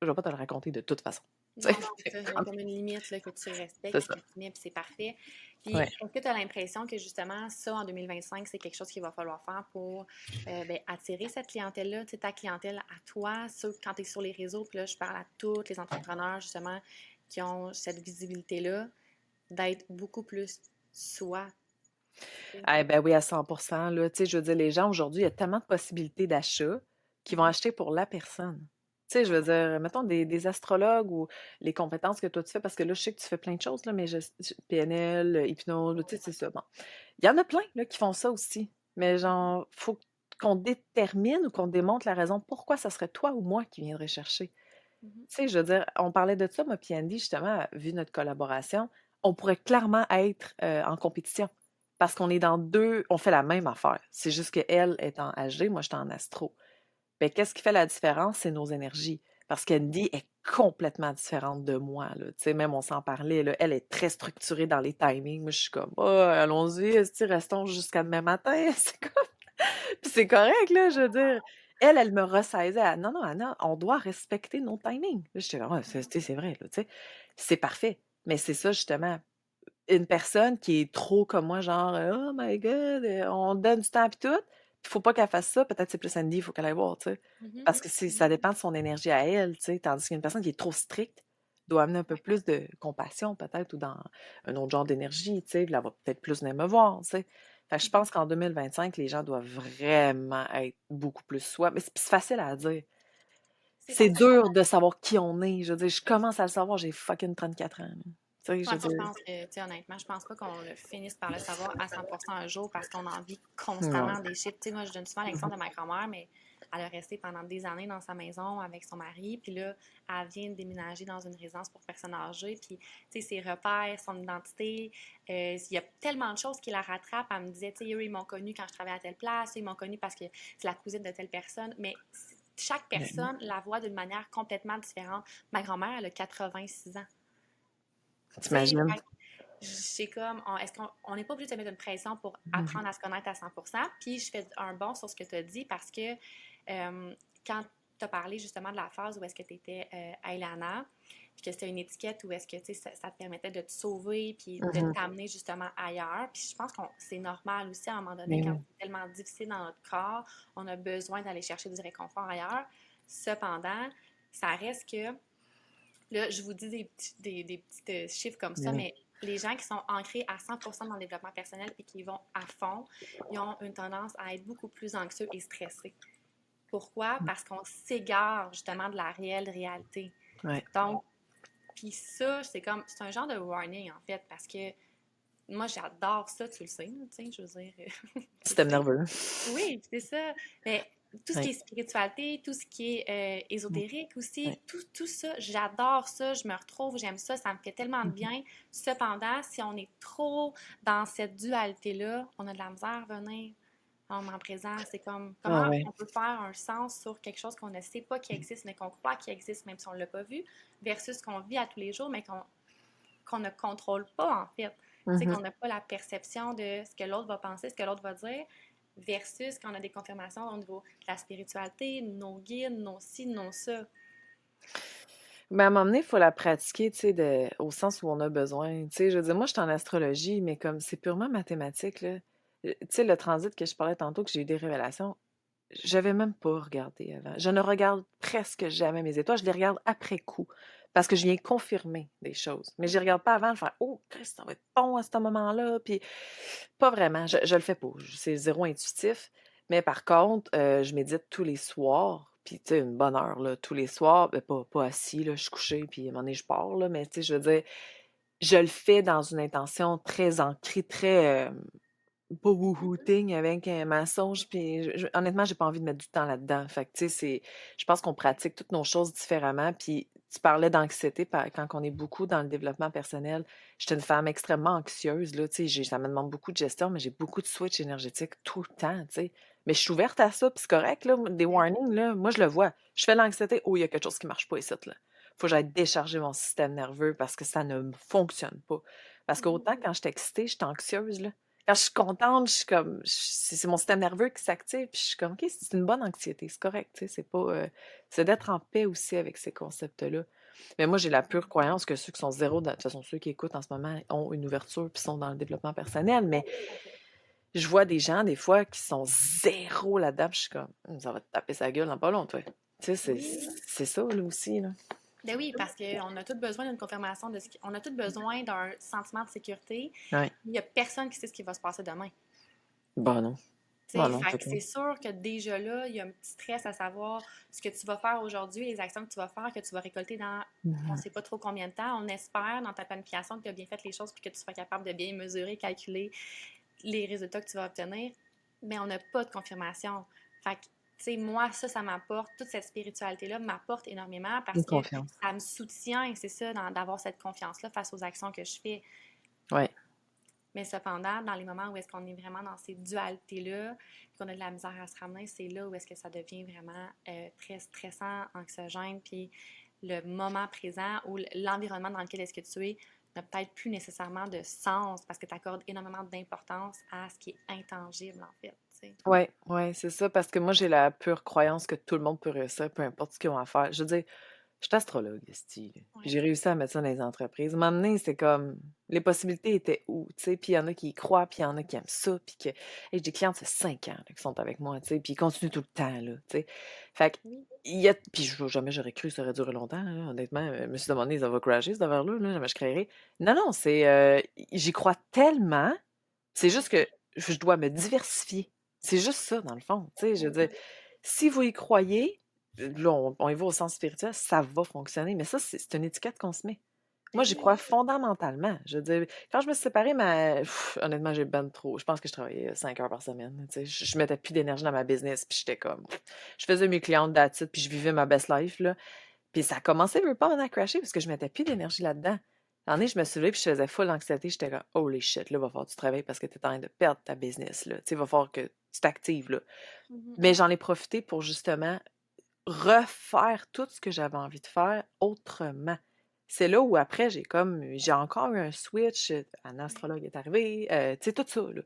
S2: je vais pas te le raconter de toute façon. Tu sais,
S1: Non, c'est ça. Il y a comme une limite là, que tu
S2: c'est
S1: respectes,
S2: ça.
S1: puis que tu mets, puis c'est parfait. Puis,
S2: Ouais.
S1: est-ce que tu as l'impression que justement, ça, en 2025, c'est quelque chose qu'il va falloir faire pour ben, attirer cette clientèle-là, tu sais, ta clientèle à toi, quand tu es sur les réseaux, puis là, je parle à tous les entrepreneurs, justement, qui ont cette visibilité-là, d'être beaucoup plus soi. Tu sais.
S2: Eh ben oui, à 100%, là. Tu sais, je veux dire, les gens aujourd'hui, il y a tellement de possibilités d'achat qu'ils vont
S1: Mhm.
S2: acheter pour la personne. Tu sais, je veux dire, mettons des astrologues ou les compétences que toi tu fais, parce que là, je sais que tu fais plein de choses, là, mais PNL, hypnose, tu sais, c'est ça. Bon. Il y en a plein, là, qui font ça aussi. Mais genre, faut qu'on détermine ou qu'on démontre la raison pourquoi ça serait toi ou moi qui viendrait chercher.
S1: Mhm.
S2: Tu sais, je veux dire, on parlait de ça, moi puis Andy, justement, vu notre collaboration, on pourrait clairement être en compétition. Parce qu'on est dans deux, on fait la même affaire. C'est juste qu'elle est en AG, moi je suis en astro. Ben, qu'est-ce qui fait la différence? C'est nos énergies. Parce qu'Andy est complètement différente de moi, là. Tu sais, même on s'en parlait, là. Elle est très structurée dans les timings. Moi, je suis comme, oh, allons-y, esti, restons jusqu'à demain matin. C'est comme... Puis c'est correct, là, je veux dire. Elle me ressaisait. Non, non, Anna, on doit respecter nos timings. Là, j'étais là, ouais, tu sais, c'est vrai, là, tu sais. C'est parfait. Mais c'est ça, justement. Une personne qui est trop comme moi, genre, oh my God, on donne du temps et tout. Il faut pas qu'elle fasse ça. Peut-être c'est plus Sandy, il faut qu'elle aille voir, tu sais.
S1: Mhm.
S2: Parce que ça dépend de son énergie à elle, tu sais. Tandis qu'une personne qui est trop stricte doit amener un peu plus de compassion, peut-être, ou dans un autre genre d'énergie, tu sais. Puis elle va peut-être plus venir me voir, tu sais. Fait que je
S1: Mhm.
S2: pense qu'en 2025, les gens doivent vraiment être beaucoup plus soi. Mais c'est facile à dire.
S1: Ça
S2: C'est
S1: serait quoi?
S2: dur de savoir qui on est. Je veux dire, je commence à le savoir, j'ai fucking 34 ans. Là. Tu sais, je
S1: Ouais,
S2: veux
S1: puis je
S2: dire,
S1: pense que, tu sais, honnêtement, je pense pas qu'on le finisse par le savoir à 100% un jour parce qu'on en vit
S2: non.
S1: constamment des chiffres. Tu sais, moi, je donne souvent l'exemple
S2: Mhm.
S1: de ma grand-mère, mais elle a resté pendant des années dans sa maison avec son mari, puis là, elle vient de déménager dans une résidence pour personnes âgées, puis, tu sais, ses repères, son identité, il y a tellement de choses qui la rattrapent. Elle me disait, tu sais, eux, ils m'ont connue quand je travaillais à telle place, ils m'ont connue parce que c'est la cousine de telle personne, mais chaque
S2: Ben,
S1: personne la voit d'une manière complètement différente. Ma grand-mère, elle a 86 ans. Tu sais,
S2: t'imagines?
S1: c'est comme, est-ce qu'on n'est pas obligé de se mettre une pression pour
S2: Mhm.
S1: apprendre à se connaître à 100%? Puis je fais un bond sur ce que tu as dit parce que quand tu as parlé justement de la phase où est-ce que tu étais à Ilana, puis que c'était une étiquette où est-ce que ça te permettait de te sauver puis de
S2: Mhm.
S1: t'amener justement ailleurs. Puis je pense que c'est normal aussi à un moment donné,
S2: Mais
S1: quand
S2: oui.
S1: c'est tellement difficile dans notre corps, on a besoin d'aller chercher du réconfort ailleurs. Cependant, ça reste que là, je vous dis des petits chiffres comme
S2: Mais
S1: ça,
S2: oui.
S1: mais les gens qui sont ancrés à 100% dans le développement personnel et qui vont à fond, ils ont une tendance à être beaucoup plus anxieux et stressés. Pourquoi? Parce qu'on s'égare justement de la réelle réalité.
S2: Ouais.
S1: Donc, puis ça, c'est un genre de warning en fait, parce que moi, j'adore ça, tu le sais, tu sais, je veux dire, tu le
S2: Système
S1: sais.
S2: nerveux.
S1: Oui, c'est ça. Mais tout ce qui
S2: Oui.
S1: est spiritualité, tout ce qui est ésotérique
S2: Oui.
S1: aussi, tout ça, j'adore ça, je me retrouve, j'aime ça, ça me fait tellement de
S2: Mhm.
S1: bien. Cependant, si on est trop dans cette dualité-là, on a de la misère à venir en moment présent. C'est comme
S2: Ah
S1: comment
S2: ouais.
S1: on peut faire un sens sur quelque chose qu'on ne sait pas qui existe, mais qu'on croit qui existe, même si on ne l'a pas vu, versus ce qu'on vit à tous les jours, mais qu'on ne contrôle pas, en fait. Tu sais,
S2: Mhm.
S1: qu'on n'a pas la perception de ce que l'autre va penser, ce que l'autre va dire, versus qu'on a des confirmations au niveau de la spiritualité, nos guides, nos ci, nos ça.
S2: Mais à un moment donné, il faut la pratiquer, tu sais, au sens où on a besoin. Tu sais, je veux dire, moi, je suis en astrologie, mais comme c'est purement mathématique, là. Tu sais, le transit que je parlais tantôt, que j'ai eu des révélations, j'avais même pas regardé avant. Je ne regarde presque jamais mes étoiles, je les regarde après coup. Parce que je viens confirmer des choses. Mais je les regarde pas avant, je fais oh, Christ, ça va être bon à ce moment-là. Puis, pas vraiment. Je le fais pas. C'est zéro intuitif. Mais par contre, je médite tous les soirs. Puis, tu sais, une bonne heure, là, tous les soirs. Ben, pas assis, là, je suis couchée, puis à un moment donné, je pars, là. Mais, tu sais, je veux dire, je le fais dans une intention très ancrée, très. Pas
S1: Mhm.
S2: woohooting avec un mensonge, puis honnêtement, j'ai pas envie de mettre du temps là-dedans. Fait que, tu sais, je pense qu'on pratique toutes nos choses différemment. Puis, tu parlais d'anxiété quand on est beaucoup dans le développement personnel. J'étais une femme extrêmement anxieuse, là, tu sais, ça me demande beaucoup de gestion, mais j'ai beaucoup de switch énergétique tout le temps, tu sais. Mais je suis ouverte à ça, puis c'est correct, là, des
S1: Ben oui.
S2: warnings, là, moi, je le vois. Je fais l'anxiété, oh, il y a quelque chose qui marche pas ici, là. Faut que j'aille décharger mon système nerveux parce que ça ne fonctionne pas. Parce qu'autant
S1: Mhm.
S2: quand je suis excitée, je suis anxieuse, là. Quand je suis contente, je suis comme c'est mon système nerveux qui s'active, puis je suis comme: «OK, c'est une bonne anxiété, c'est correct», tu sais, c'est pas, c'est d'être en paix aussi avec ces concepts-là. Mais moi, j'ai la pure croyance que ceux qui sont zéro de toute façon, ceux qui écoutent en ce moment ont une ouverture puis sont dans le développement personnel, mais
S1: Tout à fait.
S2: je vois des gens, des fois, qui sont zéro là-dedans, puis je suis comme: Ça va te taper sa gueule dans pas long, toi». Tu sais,
S1: Oui.
S2: c'est ça, là, aussi, là.
S1: Ben oui, parce qu'on a tous besoin d'une confirmation on a tous besoin d'un sentiment de sécurité.
S2: Ouais.
S1: Il n'y a personne qui sait ce qui va se passer demain.
S2: Bah, non.
S1: Tu
S2: Bah,
S1: sais,
S2: non,
S1: fait
S2: c'est
S1: que
S2: pas.
S1: c'est sûr que déjà là, il y a un petit stress à savoir ce que tu vas faire aujourd'hui, les actions que tu vas faire, que tu vas récolter dans on ne
S2: Mmh.
S1: sait pas trop combien de temps. On espère dans ta planification que tu as bien fait les choses puis que tu sois capable de bien mesurer, calculer les résultats que tu vas obtenir. Mais on n'a pas de confirmation. Fait que, tu sais, moi, ça m'apporte, toute cette spiritualité-là m'apporte énormément
S2: Une
S1: parce que
S2: confiance.
S1: ça me soutient, c'est ça, d'avoir cette confiance-là face aux actions que je fais.
S2: Ouais.
S1: Mais cependant, dans les moments où est-ce qu'on est vraiment dans ces dualités-là, qu'on a de la misère à se ramener, c'est là où est-ce que ça devient vraiment très stressant, anxiogène, puis le moment présent ou l'environnement dans lequel est-ce que tu es n'a peut-être plus nécessairement de sens parce que tu accordes énormément d'importance à ce qui est intangible, en fait, tu sais.
S2: Ouais, ouais, c'est ça, parce que moi, j'ai la pure croyance que tout le monde peut réussir, peu importe ce qu'ils ont à faire. Je veux dire, je suis astrologue, esti, là, puis
S1: Ouais.
S2: j'ai réussi à mettre ça dans les entreprises. M'amener, c'est comme, les possibilités étaient où, tu sais, puis il y en a qui y croient, puis il y en a qui aiment ça, puis que, j'ai des clientes, ça fait 5 ans, là, qui sont avec moi, tu sais, puis ils continuent tout le temps, là, tu sais. Fait que,
S1: Oui.
S2: puis jamais j'aurais cru que ça aurait duré longtemps, là, honnêtement, je me suis demandé, ça va crasher, cette affaire-là, là, jamais je créerai. Non, non, j'y crois tellement, c'est juste que je dois me diversifier. C'est juste ça, dans le fond. Tu sais, je veux dire, si vous y croyez, là, on y va au sens spirituel, ça va fonctionner. Mais ça, c'est une étiquette qu'on se met. Moi,
S1: Ben
S2: j'y crois
S1: oui.
S2: fondamentalement. Je veux dire, quand je me suis séparée, honnêtement, j'ai ben trop. Je pense que je travaillais 5 heures par semaine. Tu sais, je mettais plus d'énergie dans ma business. Puis j'étais comme. Je faisais mes clientes d'attitude, puis je vivais ma best life, là. Puis ça a commencé, veux pas, à crasher parce que je mettais plus d'énergie là-dedans. Un moment donné, je me suis levée, puis je faisais full anxiété. J'étais comme, holy shit, là, va falloir que tu travailles parce que tu es en train de perdre ta business, là. Tu sais, va falloir que tu t'actives, là.
S1: Mhm.
S2: Mais j'en ai profité pour justement refaire tout ce que j'avais envie de faire autrement. C'est là où après, j'ai encore eu un switch, un
S1: Ouais.
S2: astrologue est arrivé, tu sais, tout ça, là.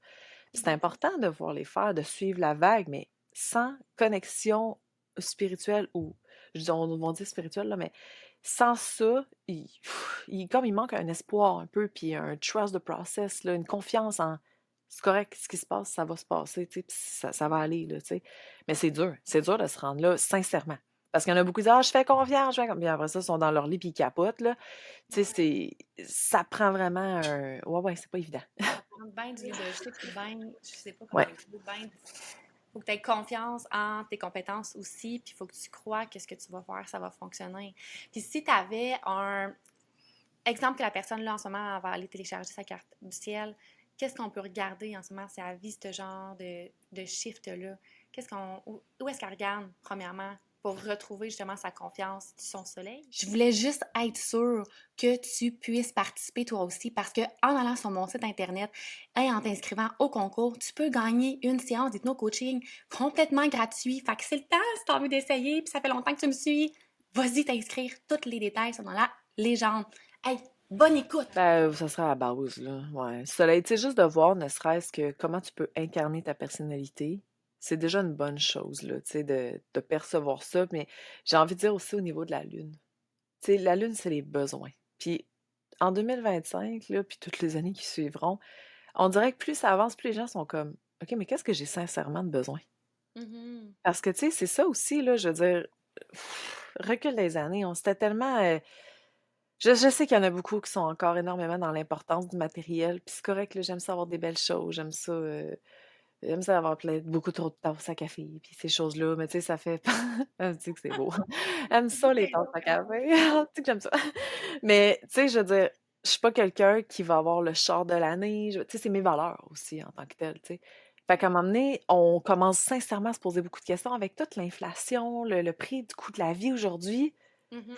S2: C'est
S1: Mhm.
S2: important de voir les faire, de suivre la vague, mais sans connexion spirituelle ou, je dis, on va dire spirituelle, là, mais sans ça, comme il manque un espoir un peu, puis un trust the process, là, une confiance en c'est correct, ce qui se passe, ça va se passer, tu sais, puis ça va aller, là, tu sais. Mais c'est dur de se rendre là, sincèrement. Parce qu'il y en a beaucoup qui disent, ah, je fais confiance, je fais comme, puis après ça, ils sont dans leur lit puis ils capotent, là. Tu sais,
S1: Ouais.
S2: ça prend vraiment un, ouais, c'est pas évident.
S1: Ça prend bien du leadership, puis ben, je sais pas comment
S2: Ouais.
S1: dire, ben, faut que tu aies confiance en tes compétences aussi, puis il faut que tu crois que ce que tu vas faire, ça va fonctionner. Puis si tu avais un exemple que la personne là en ce moment elle va aller télécharger sa carte du ciel, qu'est-ce qu'on peut regarder en ce moment si elle vit ce genre de shift-là? Où est-ce qu'elle regarde, premièrement, pour retrouver justement sa confiance, son soleil? Je voulais juste être sûre que tu puisses participer toi aussi parce que en allant sur mon site internet et en t'inscrivant au concours, tu peux gagner une séance d'hypno-coaching complètement gratuit. Fait que c'est le temps si tu as envie d'essayer puis ça fait longtemps que tu me suis. Vas-y t'inscrire. Tous les détails sont dans la légende. Hey, bonne écoute!
S2: Ben, ça serait à la base, là. Ouais. Soleil, tu sais, juste de voir, ne serait-ce que comment tu peux incarner ta personnalité, c'est déjà une bonne chose, là, tu sais, de percevoir ça. Mais j'ai envie de dire aussi au niveau de la Lune. Tu sais, la Lune, c'est les besoins. Puis en 2025, là, puis toutes les années qui suivront, on dirait que plus ça avance, plus les gens sont comme, OK, mais qu'est-ce que j'ai sincèrement de besoin?
S1: Mhm.
S2: Parce que, tu sais, c'est ça aussi, là, je veux dire, recul des années, on s'était tellement. Je sais qu'il y en a beaucoup qui sont encore énormément dans l'importance du matériel, puis c'est correct, là, j'aime ça avoir des belles choses, j'aime ça avoir beaucoup trop de tasses à café, puis ces choses-là, mais tu sais, ça fait tu sais que c'est beau. J'aime ça les
S1: C'est
S2: tasses
S1: beau
S2: à
S1: quand
S2: café,
S1: même.
S2: tu sais que j'aime ça. Mais tu sais, je veux dire, je suis pas quelqu'un qui va avoir le char de l'année, tu sais, c'est mes valeurs aussi en tant que telles, tu sais. Fait qu'à un moment donné, on commence sincèrement à se poser beaucoup de questions avec toute l'inflation, le prix du coût de la vie aujourd'hui.
S1: Mhm.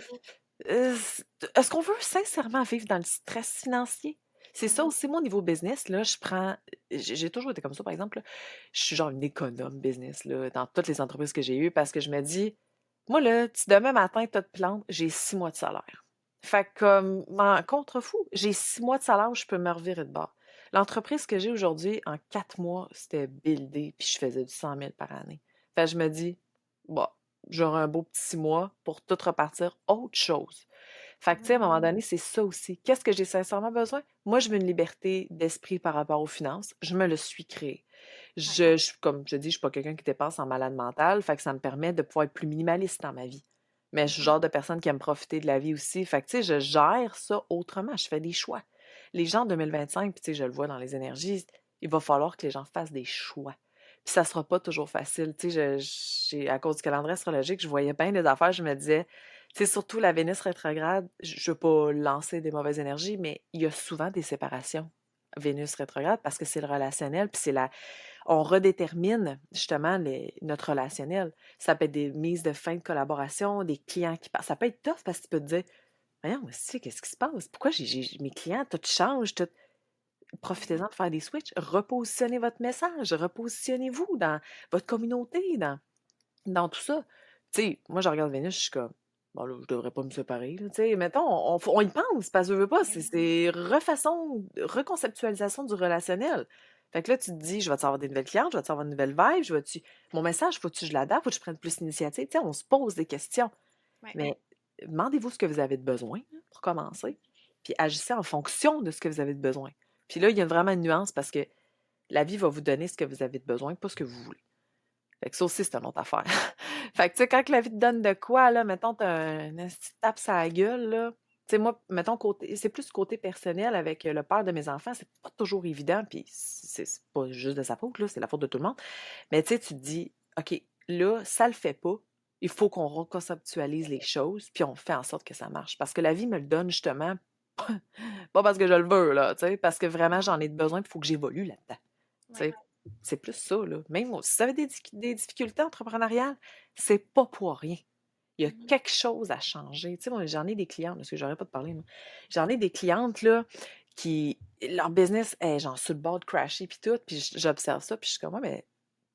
S2: Est-ce qu'on veut sincèrement vivre dans le stress financier? C'est ça
S1: Mhm.
S2: aussi, moi, au niveau business, là, j'ai toujours été comme ça, par exemple, là. Je suis genre une économe business, là, dans toutes les entreprises que j'ai eues, parce que je me dis, moi, là, si demain matin, t'as de plantes, j'ai 6 mois de salaire. Fait que, comme, en contre-fou, j'ai 6 mois de salaire où je peux me revirer de bord. L'entreprise que j'ai aujourd'hui, en 4 mois, c'était buildé, puis je faisais du 100 000 par année. Fait que je me dis, bon, j'aurai un beau petit 6 mois pour tout repartir autre chose. Fait que, tu sais, à un moment
S1: Mhm.
S2: donné, c'est ça aussi. Qu'est-ce que j'ai sincèrement besoin? Moi, je veux une liberté d'esprit par rapport aux finances. Je me le suis créée.
S1: Ouais.
S2: Comme je dis, je suis pas quelqu'un qui dépense en malade mental, fait que ça me permet de pouvoir être plus minimaliste dans ma vie. Mais je suis le
S1: Mhm.
S2: genre de personne qui aime profiter de la vie aussi. Fait que, tu sais, je gère ça autrement. Je fais des choix. Les gens en 2025, puis tu sais, je le vois dans les énergies, il va falloir que les gens fassent des choix. Puis ça sera pas toujours facile. Tu sais, à cause du calendrier astrologique, je voyais bien des affaires, je me disais, tu sais, surtout la Vénus rétrograde, je veux pas lancer des mauvaises énergies, mais il y a souvent des séparations. Vénus rétrograde parce que c'est le relationnel, puis on redétermine justement notre relationnel. Ça peut être des mises de fin de collaboration, des clients qui passent. Ça peut être tough parce que tu peux te dire, voyons, aussi, qu'est-ce qui se passe? Pourquoi mes clients, tout change, tout.
S1: Mhm.
S2: Profitez-en de faire des switches. Repositionnez votre message, repositionnez-vous dans votre communauté, dans tout ça. Tu sais, moi, je regarde Vénus, je suis comme, bon, là, je devrais pas me séparer, là, tu sais, mettons, on y pense, parce que je veux pas,
S1: Ben oui.
S2: c'est reconceptualisation du relationnel. Fait que là, tu te dis, je vais-tu avoir des nouvelles clientes, je vais-tu avoir une nouvelle vibe, mon message, faut-tu que je l'adapte, faut que je prenne plus d'initiative, tu sais, on se pose des questions.
S1: Ouais.
S2: Mais demandez-vous ce que vous avez de besoin, là, pour commencer, puis agissez en fonction de ce que vous avez de besoin. Puis là, il y a vraiment une nuance parce que la vie va vous donner ce que vous avez de besoin, pas ce que vous voulez. Fait que ça aussi, c'est une autre affaire. Fait que, tu sais, quand que la vie te donne de quoi, là, mettons, t'as un esti de tape sur la gueule, là. Tu sais, moi, mettons, c'est plus côté personnel avec le père de mes enfants, c'est pas toujours évident, puis c'est pas juste de sa faute, là, c'est la faute de tout le monde. Mais tu sais, tu te dis, OK, là, ça le fait pas. Il faut qu'on reconceptualise les choses, puis on fait en sorte que ça marche. Parce que la vie me le donne justement, pas parce que je le veux, là, tu sais, parce que vraiment j'en ai besoin, il faut que j'évolue là-dedans. Tu
S1: Ouais.
S2: sais, c'est plus ça, là. Même si vous avez des difficultés entrepreneuriales, c'est pas pour rien. Il y a
S1: Mhm.
S2: quelque chose à changer. Tu sais, moi, j'en ai des clientes, parce que j'aurais pas de parler, moi. J'en ai des clientes, là, qui, leur business est genre sur le bord de crasher, puis tout, puis j'observe ça, puis je suis comme, ouais, mais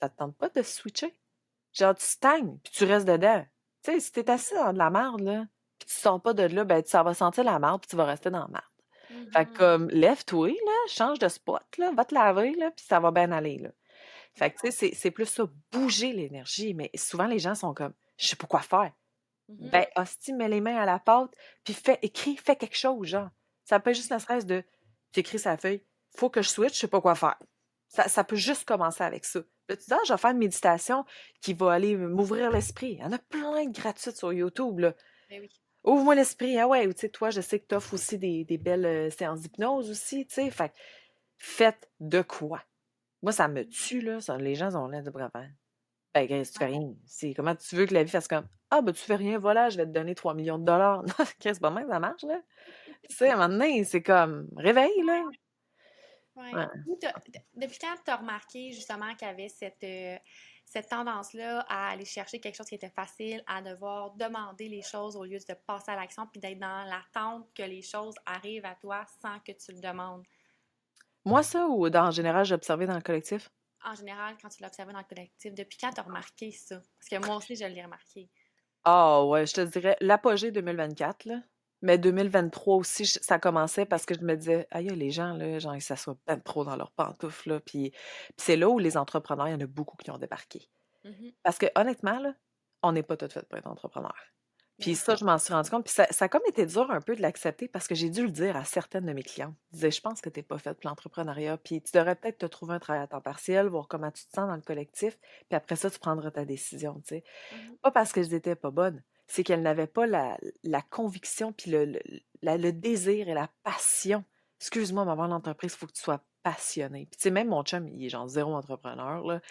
S2: ça te tente pas de switcher? Genre, tu stagnes, puis tu restes dedans. Tu sais, si t'es assis dans de la merde, là, puis tu sors pas de là, ben, ça va sentir la merde, puis tu vas rester dans la merde. Fait que,
S1: Mhm.
S2: comme, lève-toi, là, change de spot, là, va te laver, là, puis ça va bien aller, là. Fait que, tu sais, c'est plus ça, bouger l'énergie. Mais souvent, les gens sont comme, je sais pas quoi faire.
S1: Mhm.
S2: Ben, hostie, mets les mains à la pâte, puis fais quelque chose, genre. Ça peut être juste ne serait-ce de, tu écris sa feuille, faut que je switch, je sais pas quoi faire. Ça peut juste commencer avec ça. Là, tu dis, ah, je vais faire une méditation qui va aller m'ouvrir l'esprit. Il y en a plein de gratuites sur YouTube, là.
S1: Ben oui.
S2: Ouvre-moi l'esprit, ah ouais, ou tu sais, toi, je sais que tu offres aussi des belles séances d'hypnose aussi, tu sais. Fait que faites de quoi? Moi, ça me tue, là. Les gens ont l'air de bravo. Ben, Chris, tu fais rien. Comment tu veux que la vie fasse comme ah, ben, tu fais rien, voilà, je vais te donner 3 millions de dollars. Non, Chris, c'est pas même, ça marche, là. Tu sais, à un moment donné, c'est comme réveille, là.
S1: Ouais.
S2: Ouais.
S1: Depuis quand tu as remarqué justement qu'il y avait cette tendance-là à aller chercher quelque chose qui était facile, à devoir demander les choses au lieu de passer à l'action puis d'être dans l'attente que les choses arrivent à toi sans que tu le demandes?
S2: Moi, ça, ou en général, j'ai observé dans le collectif?
S1: En général, quand tu l'as observé dans le collectif, depuis quand tu as remarqué ça? Parce que moi aussi, je l'ai remarqué.
S2: Ah, ouais, je te dirais l'apogée 2024, là. Mais 2023 aussi, ça commençait parce que je me disais, aïe, les gens, là, genre, ils s'assoient ben trop dans leurs pantoufles, là. Puis c'est là où les entrepreneurs, il y en a beaucoup qui ont débarqué.
S1: Mhm.
S2: Parce que honnêtement, là, on n'est pas toutes faites pour être entrepreneur.
S1: Mais
S2: Puis
S1: non.
S2: ça, je m'en suis rendu compte. Puis ça a comme été dur un peu de l'accepter parce que j'ai dû le dire à certaines de mes clientes. Je disais, je pense que tu n'es pas faite pour l'entrepreneuriat. Puis tu devrais peut-être te trouver un travail à temps partiel, voir comment tu te sens dans le collectif. Puis après ça, tu prendras ta décision, tu sais.
S1: Mhm.
S2: Pas parce qu'elles n'étaient pas bonnes, c'est qu'elles n'avaient pas la conviction, puis le désir et la passion. Excuse-moi, maman, l'entreprise, il faut que tu sois passionné. Puis tu sais, même mon chum, il est genre zéro entrepreneur, là.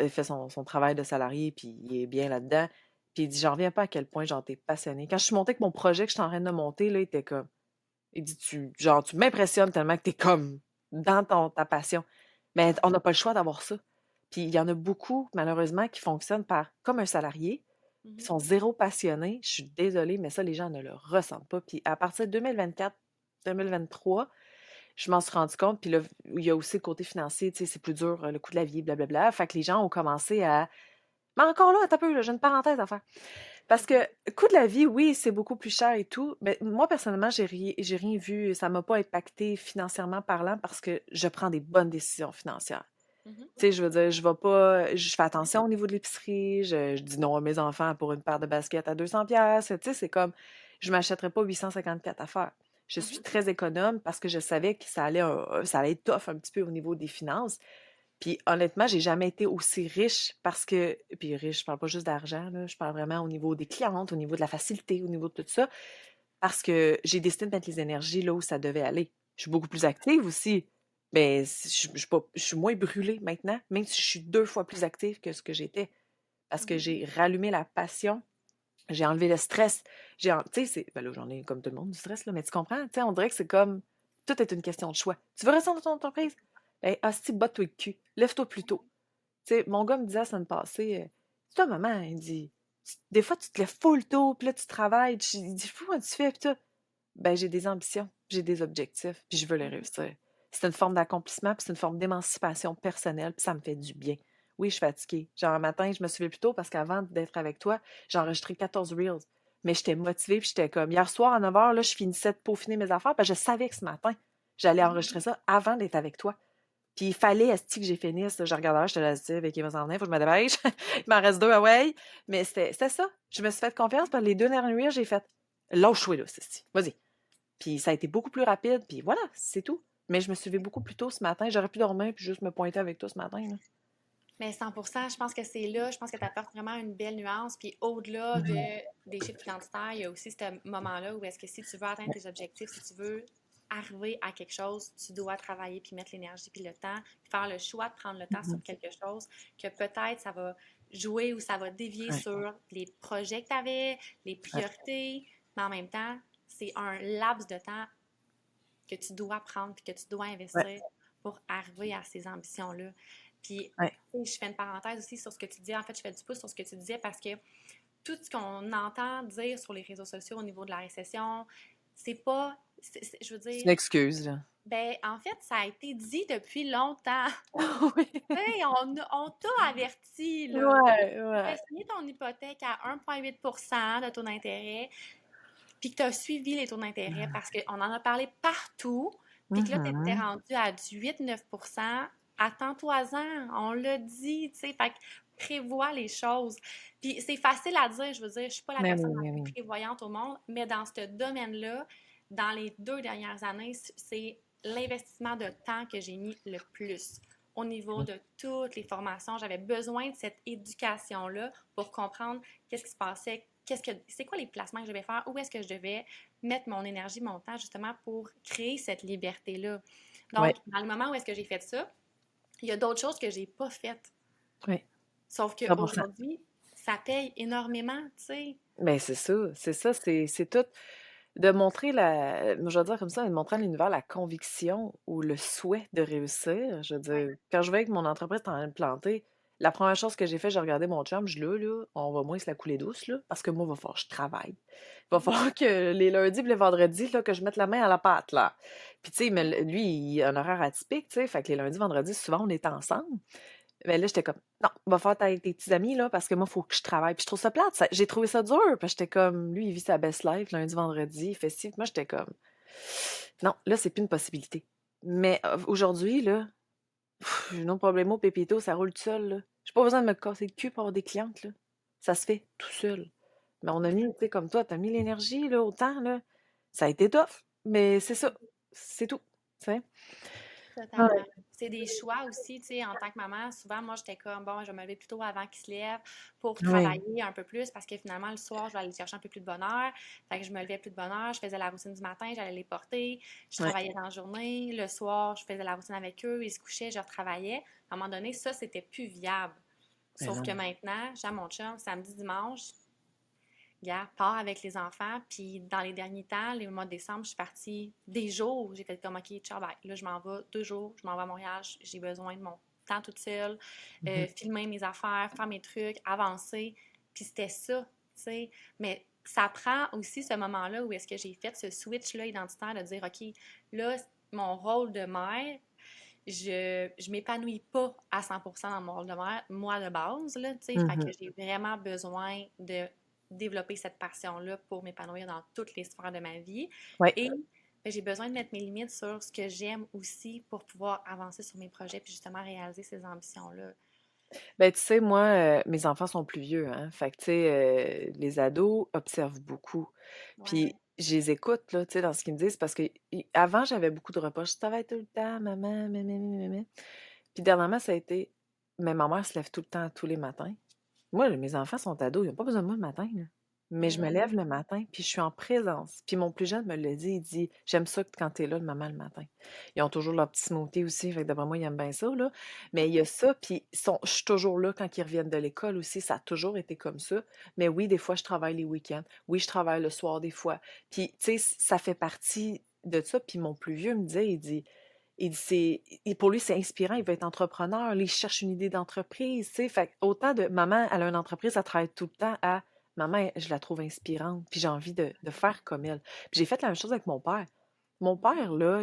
S2: Il fait son travail de salarié, puis il est bien là-dedans. Puis il dit, j'en reviens pas à quel point, genre, t'es passionné. Quand je suis montée avec mon projet que je suis en train de monter, là, il était comme, il dit, genre, tu m'impressionnes tellement que t'es comme dans ta passion. Mais on n'a pas le choix d'avoir ça. Puis il y en a beaucoup, malheureusement, qui fonctionnent comme un salarié, qui
S1: Mhm.
S2: sont zéro passionnés. Je suis désolée, mais ça, les gens ne le ressentent pas. Puis à partir de 2024, 2023, je m'en suis rendu compte. Puis là, il y a aussi le côté financier, tu sais, c'est plus dur, le coût de la vie, blablabla. Fait que les gens ont commencé à. Mais encore là, attends un peu, là, j'ai une parenthèse à faire. Parce que
S1: Mhm.
S2: le coût de la vie, oui, c'est beaucoup plus cher et tout, mais moi, personnellement, j'ai rien vu, ça m'a pas impacté financièrement parlant parce que je prends des bonnes décisions financières.
S1: Mhm.
S2: Tu sais, je veux dire, je vais pas, je fais attention au niveau de l'épicerie, je dis non à mes enfants pour une paire de baskets à 200 pièces. Tu sais, c'est comme, je m'achèterais pas 854 affaires. Je suis
S1: Mhm.
S2: très économe parce que je savais que ça allait être tough un petit peu au niveau des finances. Puis honnêtement, j'ai jamais été aussi riche parce que, puis riche, je parle pas juste d'argent, là, je parle vraiment au niveau des clientes, au niveau de la facilité, au niveau de tout ça, parce que j'ai décidé de mettre les énergies là où ça devait aller. Je suis beaucoup plus active aussi, mais je suis moins brûlée maintenant, même si je suis 2 fois plus active que ce que j'étais, parce que
S1: Mhm.
S2: j'ai rallumé la passion, j'ai enlevé le stress, tu sais, ben là, j'en ai comme tout le monde du stress, là, mais tu comprends, tu sais, on dirait que c'est comme, tout est une question de choix. Tu veux rester dans ton entreprise? Ben, hostie, batte-toi le cul, lève-toi plus tôt. Tu sais, mon gars me disait la semaine passée, toi, maman, il dit, des fois, tu te lèves full tôt, puis là, tu travailles, il dit, comment tu fais, puis tout. Ben, j'ai des ambitions, j'ai des objectifs, puis je veux les
S1: Mhm.
S2: réussir. C'est une forme d'accomplissement, puis c'est une forme d'émancipation personnelle, puis ça me fait du bien. Oui, je suis fatiguée. Genre, un matin, je me suis levée plus tôt parce qu'avant d'être avec toi, j'ai enregistré 14 Reels. Mais j'étais motivée, puis j'étais comme, hier soir à 9 h, là, je finissais de peaufiner mes affaires, parce que je savais que ce matin, j'allais
S1: Mhm.
S2: enregistrer ça avant d'être avec toi. Puis il fallait, esti, que j'ai finisse. Je regardais, j'étais là, avec il va s'en venir, faut que je me dépêche. Il m'en reste 2, ah ouais. Mais c'était ça. Je me suis fait confiance, parce que les 2 derniers Reels, j'ai fait, lâche-toi, là, ceci. Vas-y. Puis ça a été beaucoup plus rapide, puis voilà, c'est tout. Mais je me suis levée beaucoup plus tôt ce matin. J'aurais pu dormir puis juste me pointer avec toi ce matin, là.
S1: Mais 100%, je pense que c'est là, je pense que tu apportes vraiment une belle nuance. Puis au-delà
S2: Mhm.
S1: des chiffres identitaires, il y a aussi ce moment-là où est-ce que si tu veux atteindre tes objectifs, si tu veux arriver à quelque chose, tu dois travailler puis mettre l'énergie puis le temps, puis faire le choix de prendre le temps sur
S2: Mhm.
S1: quelque chose que peut-être ça va jouer ou ça va dévier
S2: Ouais,
S1: sur les projets que tu avais, les
S2: ouais,
S1: priorités, mais en même temps, c'est un laps de temps que tu dois prendre puis que tu dois
S2: ouais,
S1: investir pour arriver à ces ambitions-là. Puis,
S2: ouais.
S1: tu sais, je fais une parenthèse aussi sur ce que tu dis. En fait, je fais du pouce sur ce que tu disais parce que tout ce qu'on entend dire sur les réseaux sociaux au niveau de la récession, c'est pas, je veux
S2: C'est une
S1: dire,
S2: excuse, là.
S1: ben, en fait, ça a été dit depuis longtemps.
S2: Oui.
S1: Tu sais, on t'a averti, là.
S2: Ouais,
S1: Tu as
S2: ouais.
S1: signé ton hypothèque à 1,8 de taux d'intérêt, puis que tu as suivi les taux d'intérêt parce qu'on en a parlé partout, puis que là, tu étais
S2: Mhm.
S1: rendu à du 8-9 attends-toi-en, on l'a dit, tu sais, fait que prévois les choses. Puis c'est facile à dire, je veux dire, je suis pas la personne la
S2: Mais
S1: plus
S2: oui.
S1: prévoyante au monde, mais dans ce domaine-là, dans les 2 dernières années, c'est l'investissement de temps que j'ai mis le plus au niveau de toutes les formations. J'avais besoin de cette éducation-là pour comprendre qu'est-ce qui se passait, c'est quoi les placements que je devais faire, où est-ce que je devais mettre mon énergie, mon temps, justement, pour créer cette liberté-là.
S2: Ouais,
S1: Donc, dans le moment où est-ce que j'ai fait ça, il y a d'autres choses que j'ai pas faites.
S2: ouais.
S1: Sauf
S2: 100%.
S1: qu'aujourd'hui, ça paye énormément, tu sais.
S2: Ben, c'est tout. De montrer je vais dire comme ça, de montrer à l'univers la conviction ou le souhait de réussir. Je veux
S1: Ouais.
S2: dire, quand je voyais que mon entreprise était en train de planter, la première chose que j'ai fait, j'ai regardé mon chum, je dis là, on va moins se la couler douce, là, parce que moi, il va falloir que je travaille. Il va
S1: Mhm.
S2: falloir que les lundis et les vendredis, là, que je mette la main à la pâte, là. Puis, tu sais, mais lui, il a un horaire atypique, tu sais, fait que les lundis, vendredis, souvent, on est ensemble. Mais là, j'étais comme, non, va faire avec tes petits amis, là, parce que moi, il faut que je travaille. Puis je trouve ça plate. J'ai trouvé ça dur. Puis j'étais comme, lui, il vit sa best life lundi, vendredi, festif. Moi, j'étais comme, non, là, c'est plus une possibilité. Mais aujourd'hui, là, non problemo, pépito, ça roule tout seul, là. J'ai pas besoin de me casser le cul pour avoir des clientes, là. Ça se fait tout seul. Mais on a mis, tu sais, comme toi, t'as mis l'énergie, là, autant, là. Ça a été tough, mais c'est ça. C'est tout. Tu sais?
S1: Totalement.
S2: Ouais.
S1: C'est des choix aussi, tu sais, en tant que maman, souvent, moi, j'étais comme, bon, je vais me lever plus tôt avant qu'ils se lèvent pour
S2: Oui.
S1: travailler un peu plus parce que finalement, le soir, je vais aller chercher un peu plus de bonheur. Fait que je me levais plus de bonheur, je faisais la routine du matin, j'allais les porter, je
S2: Ouais.
S1: travaillais dans la journée, le soir, je faisais la routine avec eux, ils se couchaient, je retravaillais. À un moment donné, ça, c'était plus viable.
S2: Mais
S1: Sauf que
S2: non.
S1: maintenant, j'ai mon chum, samedi, dimanche, gars, pars avec les enfants. Puis dans les derniers temps, les mois de décembre, je suis partie des jours. J'ai fait comme, OK, ciao, bye. Là, je m'en vais 2 jours, je m'en vais à Montréal. J'ai besoin de mon temps toute seule,
S2: Mhm.
S1: filmer mes affaires, faire mes trucs, avancer. Puis c'était ça, tu sais. Mais ça prend aussi ce moment-là où est-ce que j'ai fait ce switch-là identitaire de dire, OK, là, mon rôle de mère, je m'épanouis pas à 100% dans mon rôle de mère, moi de base, là, tu sais, fait que
S2: Mhm.
S1: j'ai vraiment besoin de développer cette passion-là pour m'épanouir dans toutes les sphères de ma vie.
S2: Ouais.
S1: Et ben, j'ai besoin de mettre mes limites sur ce que j'aime aussi pour pouvoir avancer sur mes projets puis justement réaliser ces ambitions-là.
S2: Ben, tu sais, moi, mes enfants sont plus vieux, hein. Fait que, tu sais, les ados observent beaucoup.
S1: Ouais.
S2: Puis, je les écoute, là, tu sais, dans ce qu'ils me disent, parce que avant, j'avais beaucoup de reproches. Je travaille tout le temps, maman, maman. Puis, dernièrement, ça a été, mais ma mère se lève tout le temps, tous les matins. Moi, là, mes enfants sont ados, ils n'ont pas besoin de moi le matin, là. Mais je me
S1: Mhm.
S2: lève le matin, puis je suis en présence. Puis mon plus jeune me le dit, il dit, j'aime ça quand t'es là, le maman, le matin. Ils ont toujours leur petit smoothie aussi, fait que d'après moi, ils aiment bien ça, là. Mais il y a ça, puis je suis toujours là quand ils reviennent de l'école aussi, ça a toujours été comme ça. Mais oui, des fois, je travaille les week-ends. Oui, je travaille le soir des fois. Puis, tu sais, ça fait partie de ça. Puis mon plus vieux me disait, il dit, pour lui, c'est inspirant, il veut être entrepreneur, là, il cherche une idée d'entreprise, tu sais. Fait que autant de maman, elle a une entreprise, elle travaille tout le temps à maman, je la trouve inspirante, puis j'ai envie de faire comme elle. Puis j'ai fait la même chose avec mon père. Mon père, là,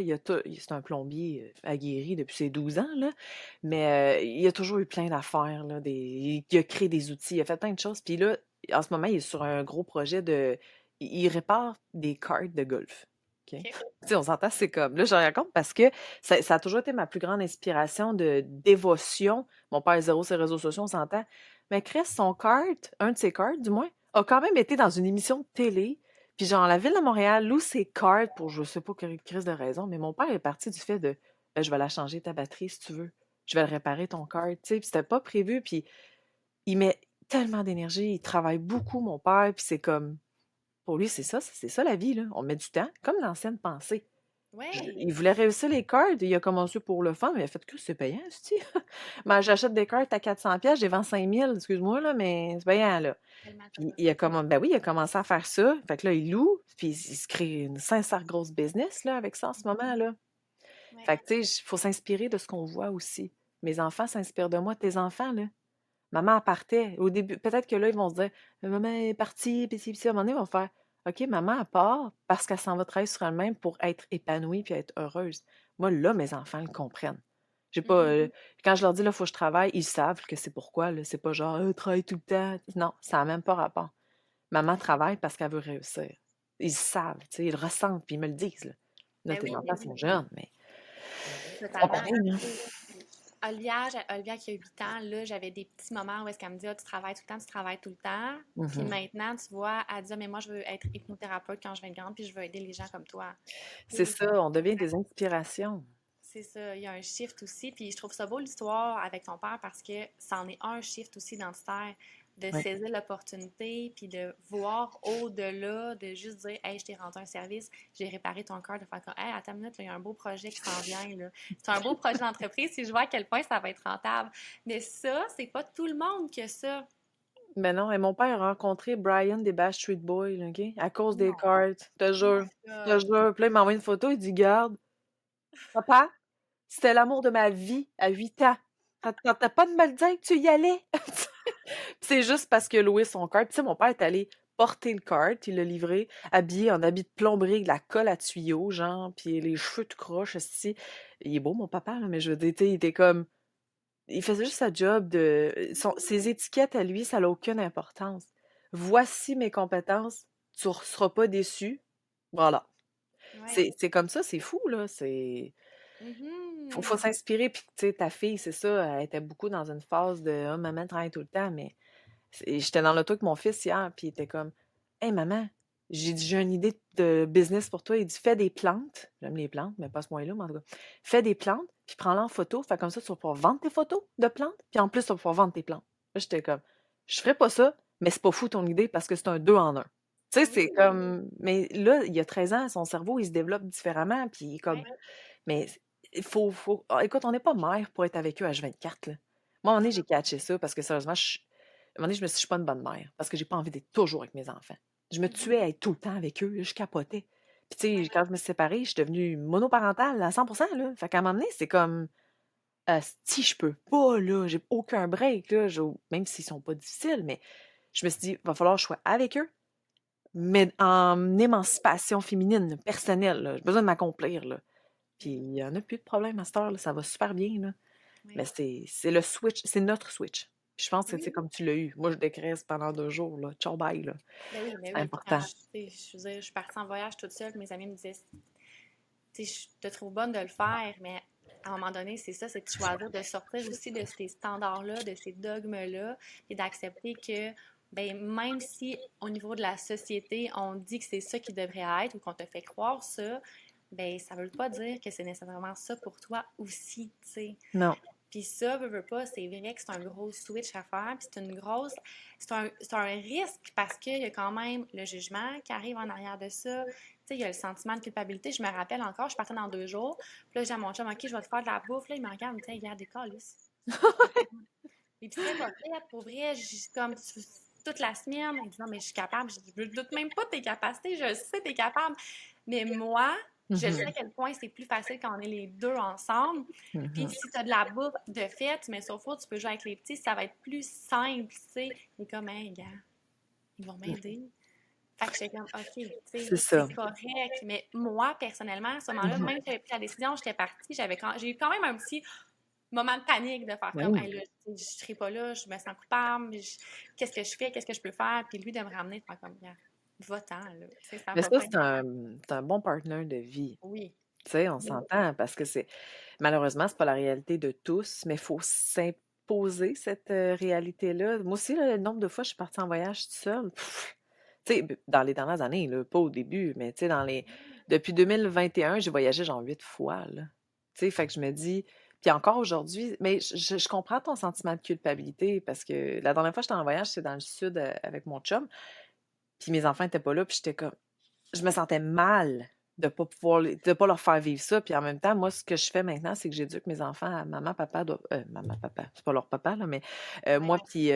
S2: c'est un plombier aguerri depuis ses 12 ans, là, mais il a toujours eu plein d'affaires, là, il a créé des outils, il a fait plein de choses. Puis là, en ce moment, il est sur un gros projet il répare des cartes de golf. OK?
S1: OK.
S2: Tu sais, on s'entend, c'est comme, là, je raconte parce que ça a toujours été ma plus grande inspiration de dévotion. Mon père est zéro sur les réseaux sociaux, on s'entend. Mais Chris, un de ses cartes, du moins, a quand même été dans une émission de télé. Puis genre, la ville de Montréal loue ses cartes pour je sais pas quelle crise de raison, mais mon père est parti du fait de ben, je vais la changer ta batterie si tu veux. Je vais le réparer ton cart, tu sais, puis c'était pas prévu, puis il met tellement d'énergie, il travaille beaucoup, mon père, puis c'est comme pour lui, c'est ça la vie, là. On met du temps, comme l'ancienne pensée.
S1: Ouais,
S2: Il voulait réussir les cartes, il a commencé pour le fun, mais il a fait que c'est payant, c'ti. Mais j'achète des cartes à 400 pièces, j'ai vends 5000, excuse-moi là, mais c'est payant là.
S1: tellement
S2: Puis
S1: tough.
S2: ben oui, il a commencé à faire ça. Fait que là, il loue, puis il se crée une sincère grosse business là avec ça en ce moment là.
S1: Ouais.
S2: Fait que tu sais, il faut s'inspirer de ce qu'on voit aussi. Mes enfants s'inspirent de moi, tes enfants là. Maman elle partait. Au début, peut-être que là, ils vont se dire maman est partie, puis ci, puis ça. À un moment donné, ils vont faire OK, maman, elle part parce qu'elle s'en va travailler sur elle-même pour être épanouie puis être heureuse. Moi, là, mes enfants le comprennent. J'ai pas,
S1: Mhm.
S2: quand je leur dis là, faut que je travaille, ils savent que c'est pourquoi, là. C'est pas genre travaille tout le temps. Non, ça n'a même pas rapport. Maman travaille parce qu'elle veut réussir. Ils savent, tu sais, ils le ressentent, puis ils me le disent, là. Là,
S1: Ben
S2: tes
S1: oui,
S2: enfants
S1: ben
S2: sont
S1: oui,
S2: jeunes, mais c'est pas
S1: totalement.
S2: pareil, hein.
S1: Olivia qui a 8 ans, là, j'avais des petits moments où est-ce qu'elle me dit, ah, tu travailles tout le temps, tu travailles tout le temps. Puis
S2: Mhm.
S1: maintenant, tu vois, elle dit, ah, mais moi, je veux être hypnothérapeute quand je vais être grande, puis je veux aider les gens comme toi.
S2: C'est
S1: Tu sais,
S2: ça, on devient des inspirations.
S1: c'est ça, il y a un shift aussi. Puis je trouve ça beau l'histoire avec ton père parce que c'en est un shift aussi identitaire, de
S2: Ouais.
S1: saisir l'opportunité, puis de voir au-delà, de juste dire, hey, je t'ai rendu un service, j'ai réparé ton cœur, de faire comme, hey, attends une minute, là, il y a un beau projet qui s'en vient, là. C'est un beau projet d'entreprise, si je vois à quel point ça va être rentable. Mais ça, c'est pas tout le monde que ça.
S2: Ben non, et mon père a rencontré Brian des Backstreet Boys, là, OK? À cause des
S1: Non.
S2: cartes. Je te
S1: Oh
S2: jure.
S1: my
S2: Je te
S1: God.
S2: jure. Puis là, il m'a envoyé une photo, il dit, garde, papa, c'était l'amour de ma vie à 8 ans. Ça te tentait pas de me le dire que tu y allais? Puis c'est juste parce qu'il a loué son kart. Puis tu sais, mon père est allé porter le kart, il l'a livré, habillé en habit de plomberie, avec de la colle à tuyaux, genre, puis les cheveux tout croches, esti. Il est beau, mon papa, là, mais je veux dire, tu sais, il était comme... Il faisait juste sa job de... Ses étiquettes à lui, ça n'a aucune importance. Voici mes compétences, tu ne seras pas déçu. Voilà.
S1: Ouais.
S2: C'est comme ça, c'est fou, là. Faut
S1: Mhm.
S2: s'inspirer. Puis, tu sais, ta fille, c'est ça, elle était beaucoup dans une phase de ah, maman travaille tout le temps. Mais j'étais dans l'auto avec mon fils hier, puis il était comme hey, maman, j'ai dit, j'ai une idée de business pour toi. Il dit, fais des plantes. J'aime les plantes, mais pas à ce point-là, mais en tout cas. Fais des plantes, puis prends-les en photo. Fait comme ça, tu vas pouvoir vendre tes photos de plantes, puis en plus, tu vas pouvoir vendre tes plantes. Là, j'étais comme, je ferais pas ça, mais c'est pas fou ton idée parce que c'est un deux en un. Tu sais, c'est
S1: Oui.
S2: comme. Mais là, il y a 13 ans, son cerveau, il se développe différemment, puis il est comme.
S1: Ouais.
S2: Mais il faut. Ah, écoute, on n'est pas mère pour être avec eux H24, là. Moi, à un moment donné, j'ai catché ça parce que sérieusement, à un moment donné, je me suis dit, je suis pas une bonne mère parce que j'ai pas envie d'être toujours avec mes enfants. Je me
S1: Mhm.
S2: tuais à être tout le temps avec eux, là, je capotais. Puis tu sais,
S1: Ouais.
S2: quand je me suis séparée, je suis devenue monoparentale à 100%, là. Fait qu'à un moment donné, c'est comme, si je peux pas, là, j'ai aucun break, là, même s'ils sont pas difficiles, mais je me suis dit, va falloir que je sois avec eux, mais en émancipation féminine, personnelle, là. J'ai besoin de m'accomplir, là. Puis
S1: Oui.
S2: il y en a plus de problème à cette heure, là, ça va super bien, là. Mais
S1: Oui.
S2: c'est le switch, c'est notre switch. Puis je pense que c'est
S1: Oui.
S2: comme tu l'as eu. Moi, je décrèse pendant 2 jours, là. Ciao, bye, là.
S1: Ben
S2: C'est
S1: oui. Puis quand
S2: important.
S1: je veux dire, je suis partie en voyage toute seule, mes amis me disaient, tu sais, je te trouve bonne de le faire, mais à un moment donné, c'est ça, c'est de choisir de sortir aussi de ces standards-là, de ces dogmes-là, et d'accepter que, ben, même si au niveau de la société, on dit que c'est ça qui devrait être ou qu'on te fait croire ça, ben, ça veut pas dire que c'est nécessairement ça pour toi aussi, tu sais.
S2: Non.
S1: Puis ça, veux pas, c'est vrai que c'est un gros switch à faire, puis c'est un risque parce qu'il y a quand même le jugement qui arrive en arrière de ça. Tu sais, il y a le sentiment de culpabilité. Je me rappelle encore, je partais dans 2 jours, puis là, j'ai à mon chum, OK, je vais te faire de la bouffe, là, il me regarde, il me dit, regarde, des calices. L'épicerie est pas faite, pour vrai, comme toute la semaine. Il dit, non, mais je suis capable, je doute même pas de tes capacités, je sais que t'es capable. Mais moi, je sais à
S2: Mhm.
S1: quel point c'est plus facile quand on est les deux ensemble. Puis
S2: Mhm.
S1: si tu as de la bouffe de fait, tu mets ça au four, tu peux jouer avec les petits, ça va être plus simple, tu sais. Et comme, hey, gars, ils vont m'aider. Fait que j'étais comme, OK, tu sais,
S2: C'est ça.
S1: c'est correct. Mais moi, personnellement, à ce moment-là,
S2: Mhm.
S1: même si j'avais pris la décision, j'étais partie, j'ai eu quand même un petit moment de panique de faire comme,
S2: Oui.
S1: hey, là, je serai pas là, je me sens coupable, qu'est-ce que je fais, qu'est-ce que je peux faire? Puis lui, de me ramener, de faire comme, gars, va-t'en, là. Tu sais, ça
S2: Mais
S1: va
S2: ça,
S1: pas être.
S2: c'est un bon partenaire de vie.
S1: Oui.
S2: Tu sais, on
S1: Oui.
S2: s'entend parce que malheureusement, c'est pas la réalité de tous, mais il faut s'imposer cette réalité-là. Moi aussi, là, le nombre de fois, je suis partie en voyage toute seule. Tu sais, dans les dernières années, là, pas au début, mais tu sais, depuis 2021, j'ai voyagé genre 8 fois, là. Tu sais, fait que je me dis, puis encore aujourd'hui, mais je comprends ton sentiment de culpabilité parce que la dernière fois que j'étais en voyage, c'est dans le sud avec mon chum, puis mes enfants étaient pas là, puis j'étais comme, je me sentais mal de pas leur faire vivre ça. Puis en même temps, moi, ce que je fais maintenant, c'est que j'éduque mes enfants à maman, papa maman, papa, c'est pas leur papa, là, mais
S1: Ouais,
S2: moi
S1: ouais.
S2: puis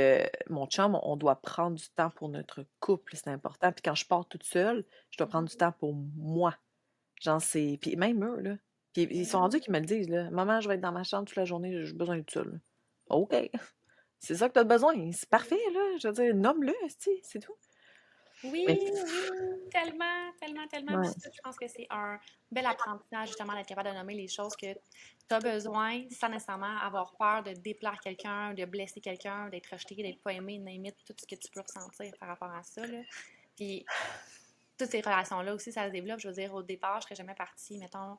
S2: mon chum, on doit prendre du temps pour notre couple, c'est important. Puis quand je pars toute seule, je dois prendre du temps pour moi. Genre, c'est. Puis même eux, là. Puis ils sont rendus
S1: Oui.
S2: qu'ils me le disent, là. Maman, je vais être dans ma chambre toute la journée, j'ai besoin d'être seule. OK. C'est ça que tu as besoin. C'est parfait, là. Je veux dire, nomme-le, c'est tout.
S1: Oui,
S2: Mais,
S1: oui, tellement, tellement, tellement. Puis
S2: ouais.
S1: ça, je pense que c'est un bel apprentissage, justement, d'être capable de nommer les choses que tu as besoin sans nécessairement avoir peur de déplaire quelqu'un, de blesser quelqu'un, d'être rejeté, d'être pas aimé, name it, tout ce que tu peux ressentir par rapport à ça, là. Puis toutes ces relations-là aussi, ça se développe. Je veux dire, au départ, je serais jamais partie, mettons,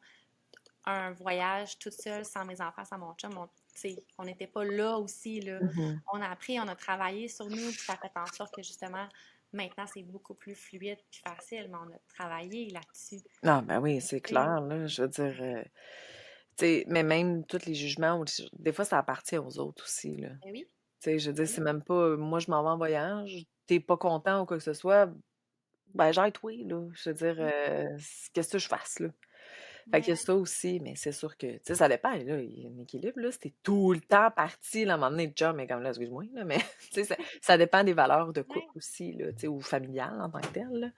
S1: un voyage toute seule, sans mes enfants, sans mon chum. Tu sais, on n'était pas là aussi, là.
S2: Mhm.
S1: On a appris, on a travaillé sur nous, puis ça a fait en sorte que, justement, maintenant, c'est beaucoup plus fluide puis facile, mais on a travaillé là-dessus.
S2: Ah, ben oui, c'est
S1: Tu sais,
S2: clair, là. Je veux dire, tu sais, mais même tous les jugements, des fois, ça appartient aux autres aussi, là.
S1: ben oui,
S2: Tu sais, je veux
S1: ben
S2: dire, c'est
S1: oui,
S2: même pas, moi, je m'en vais en voyage, t'es pas content ou quoi que ce soit, ben, gère oui, là. Je veux dire,
S1: oui,
S2: qu'est-ce que je fasse, là? Fait qu'il y a
S1: ouais,
S2: ça aussi, mais c'est sûr que, tu sais, ça dépend, là, il y a un équilibre, là. Si tu tout le temps parti, là, à un moment donné, le chum est comme là, excuse-moi, là, mais tu sais, ça dépend des valeurs de couple
S1: ouais,
S2: aussi, là, tu sais, ou familiales en tant que telles, là.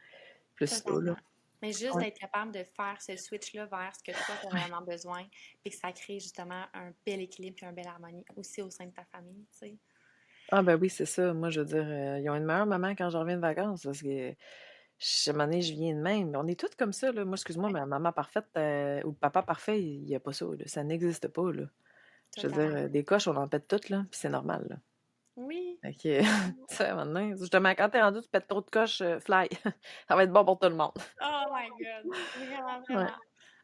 S2: Plus ça, là.
S1: totalement. Mais juste
S2: Ouais.
S1: d'être capable de faire ce switch-là vers ce que toi, tu as vraiment besoin, puis que ça crée justement un bel équilibre et une belle harmonie aussi au sein de ta famille, tu sais.
S2: Ah ben oui, c'est ça. Moi, je veux dire, ils ont une meilleure maman quand je reviens de vacances parce que, à un moment donné, je viens de même. On est toutes comme ça, là. Moi, excuse-moi,
S1: Ouais,
S2: mais la maman parfaite ou le papa parfait, il n'y a pas ça, là. Ça n'existe pas, là. Je veux dire,
S1: totalement.
S2: des coches, on en pète toutes, là, puis c'est normal, là.
S1: Oui.
S2: Fait que, tu sais, maintenant, justement, quand t'es rendu, tu pètes trop de coches, fly. Ça va être bon pour tout le monde.
S1: Oh my God! Vraiment,
S2: Ouais.
S1: vraiment.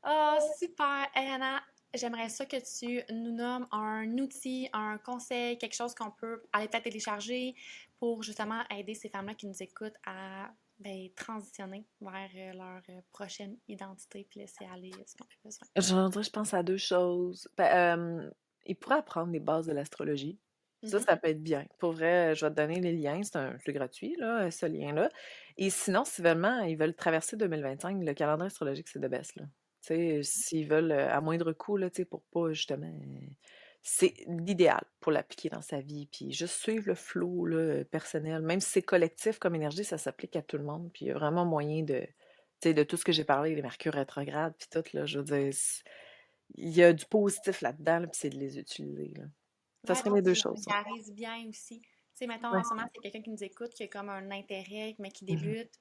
S1: Oh, super! Hey, Anna, j'aimerais ça que tu nous nommes un outil, un conseil, quelque chose qu'on peut aller peut-être télécharger pour justement aider ces femmes-là qui nous écoutent à ben, transitionner vers leur prochaine identité puis laisser aller ce qu'on a besoin.
S2: Je pense à deux choses. Ben, il pourrait apprendre les bases de l'astrologie.
S1: Mhm.
S2: Ça peut être bien. Pour vrai, je vais te donner les liens. C'est gratuit, là, ce lien-là. Et sinon, si vraiment ils veulent traverser 2025, le calendrier astrologique, c'est de best, là. Tu sais, s'ils veulent, à moindre coût, là, tu sais, pour pas, justement, c'est l'idéal pour l'appliquer dans sa vie. Puis juste suivre le flow, là, personnel. Même si c'est collectif comme énergie, ça s'applique à tout le monde. Puis il y a vraiment moyen de, tu sais, de tout ce que j'ai parlé, les mercure rétrogrades, puis tout, là, je veux dire, il y a du positif là-dedans, là, puis c'est de les utiliser, là. Ça
S1: Ouais,
S2: serait
S1: donc
S2: les deux
S1: tu
S2: choses, ouais.
S1: vulgarises bien aussi. Tu sais, mettons,
S2: Ouais.
S1: en ce moment, c'est quelqu'un qui nous écoute, qui a comme un intérêt, mais qui
S2: Mhm.
S1: débute.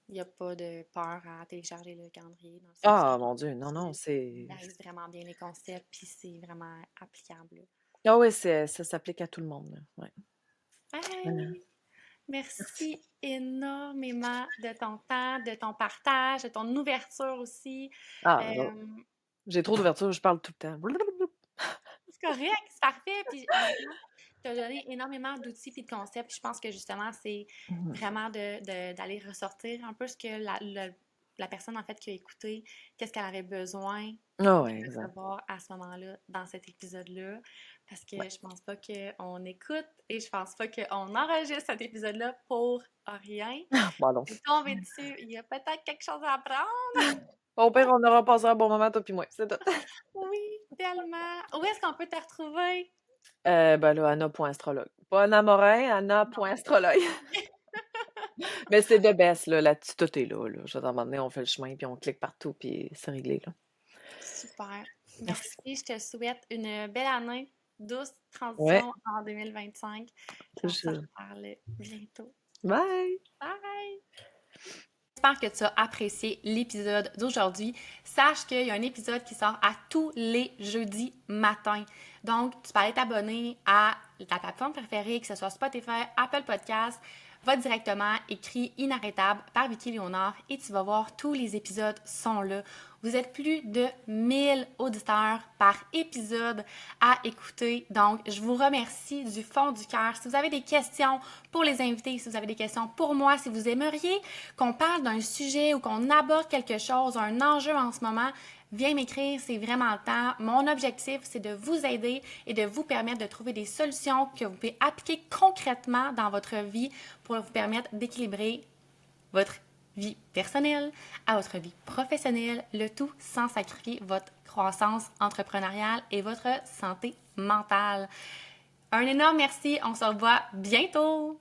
S1: Il n'y a pas de peur à télécharger le calendrier, dans le sens que
S2: Ah, mon Dieu, non, non,
S1: tu
S2: c'est...
S1: vulgarises vraiment bien les concepts, puis c'est vraiment applicable, là.
S2: Ah oui, ça s'applique à tout le monde, là. Ouais. Voilà.
S1: Hey!
S2: Merci.
S1: Merci énormément de ton temps, de ton partage, de ton ouverture aussi.
S2: Ah, non.
S1: Euh,
S2: J'ai trop d'ouverture, je parle tout le temps.
S1: c'est correct, c'est parfait. Puis honnêtement, tu as donné énormément d'outils et de concepts. Puis je pense que justement, c'est
S2: Mhm.
S1: vraiment d'aller ressortir un peu ce que la personne en fait qui a écouté, qu'est-ce qu'elle avait besoin
S2: Ah
S1: de
S2: ouais, exact.
S1: recevoir à ce moment-là, dans cet épisode-là. Parce que
S2: Ouais.
S1: je pense pas qu'on écoute et je pense pas qu'on enregistre cet épisode-là pour rien.
S2: Bon, non.
S1: Et tombé dessus, il y a peut-être quelque chose à apprendre.
S2: Au pire, on aura passé un bon moment, toi puis moi, c'est tout.
S1: Oui, tellement. Où est-ce qu'on peut te retrouver?
S2: Ben là, Anna.astrologue. Pas Anna Morin,
S1: Non.
S2: Anna.astrologue. Mais c'est de best, là, là-dessus, tout est là, là. Je veux dire, à un moment donné, on fait le chemin, puis on clique partout, puis c'est réglé, là.
S1: Super.
S2: Merci.
S1: Merci. Je te souhaite une belle année, douce
S2: Ouais.
S1: transition en 2025. Puis on se
S2: Je...
S1: reparle bientôt.
S2: Bye!
S1: Bye! J'espère que tu as apprécié l'épisode d'aujourd'hui. Sache qu'il y a un épisode qui sort à tous les jeudis matins. Donc, tu peux aller t'abonner à ta plateforme préférée, que ce soit Spotify, Apple Podcasts. Va directement, écrit Inarrêtable par Vicky Léonard et tu vas voir tous les épisodes sont là. Vous êtes plus de 1000 auditeurs par épisode à écouter. Donc, je vous remercie du fond du cœur. Si vous avez des questions pour les invités, si vous avez des questions pour moi, si vous aimeriez qu'on parle d'un sujet ou qu'on aborde quelque chose, un enjeu en ce moment, viens m'écrire, c'est vraiment le temps. Mon objectif, c'est de vous aider et de vous permettre de trouver des solutions que vous pouvez appliquer concrètement dans votre vie pour vous permettre d'équilibrer votre vie personnelle, à votre vie professionnelle, le tout sans sacrifier votre croissance entrepreneuriale et votre santé mentale. Un énorme merci, on se revoit bientôt!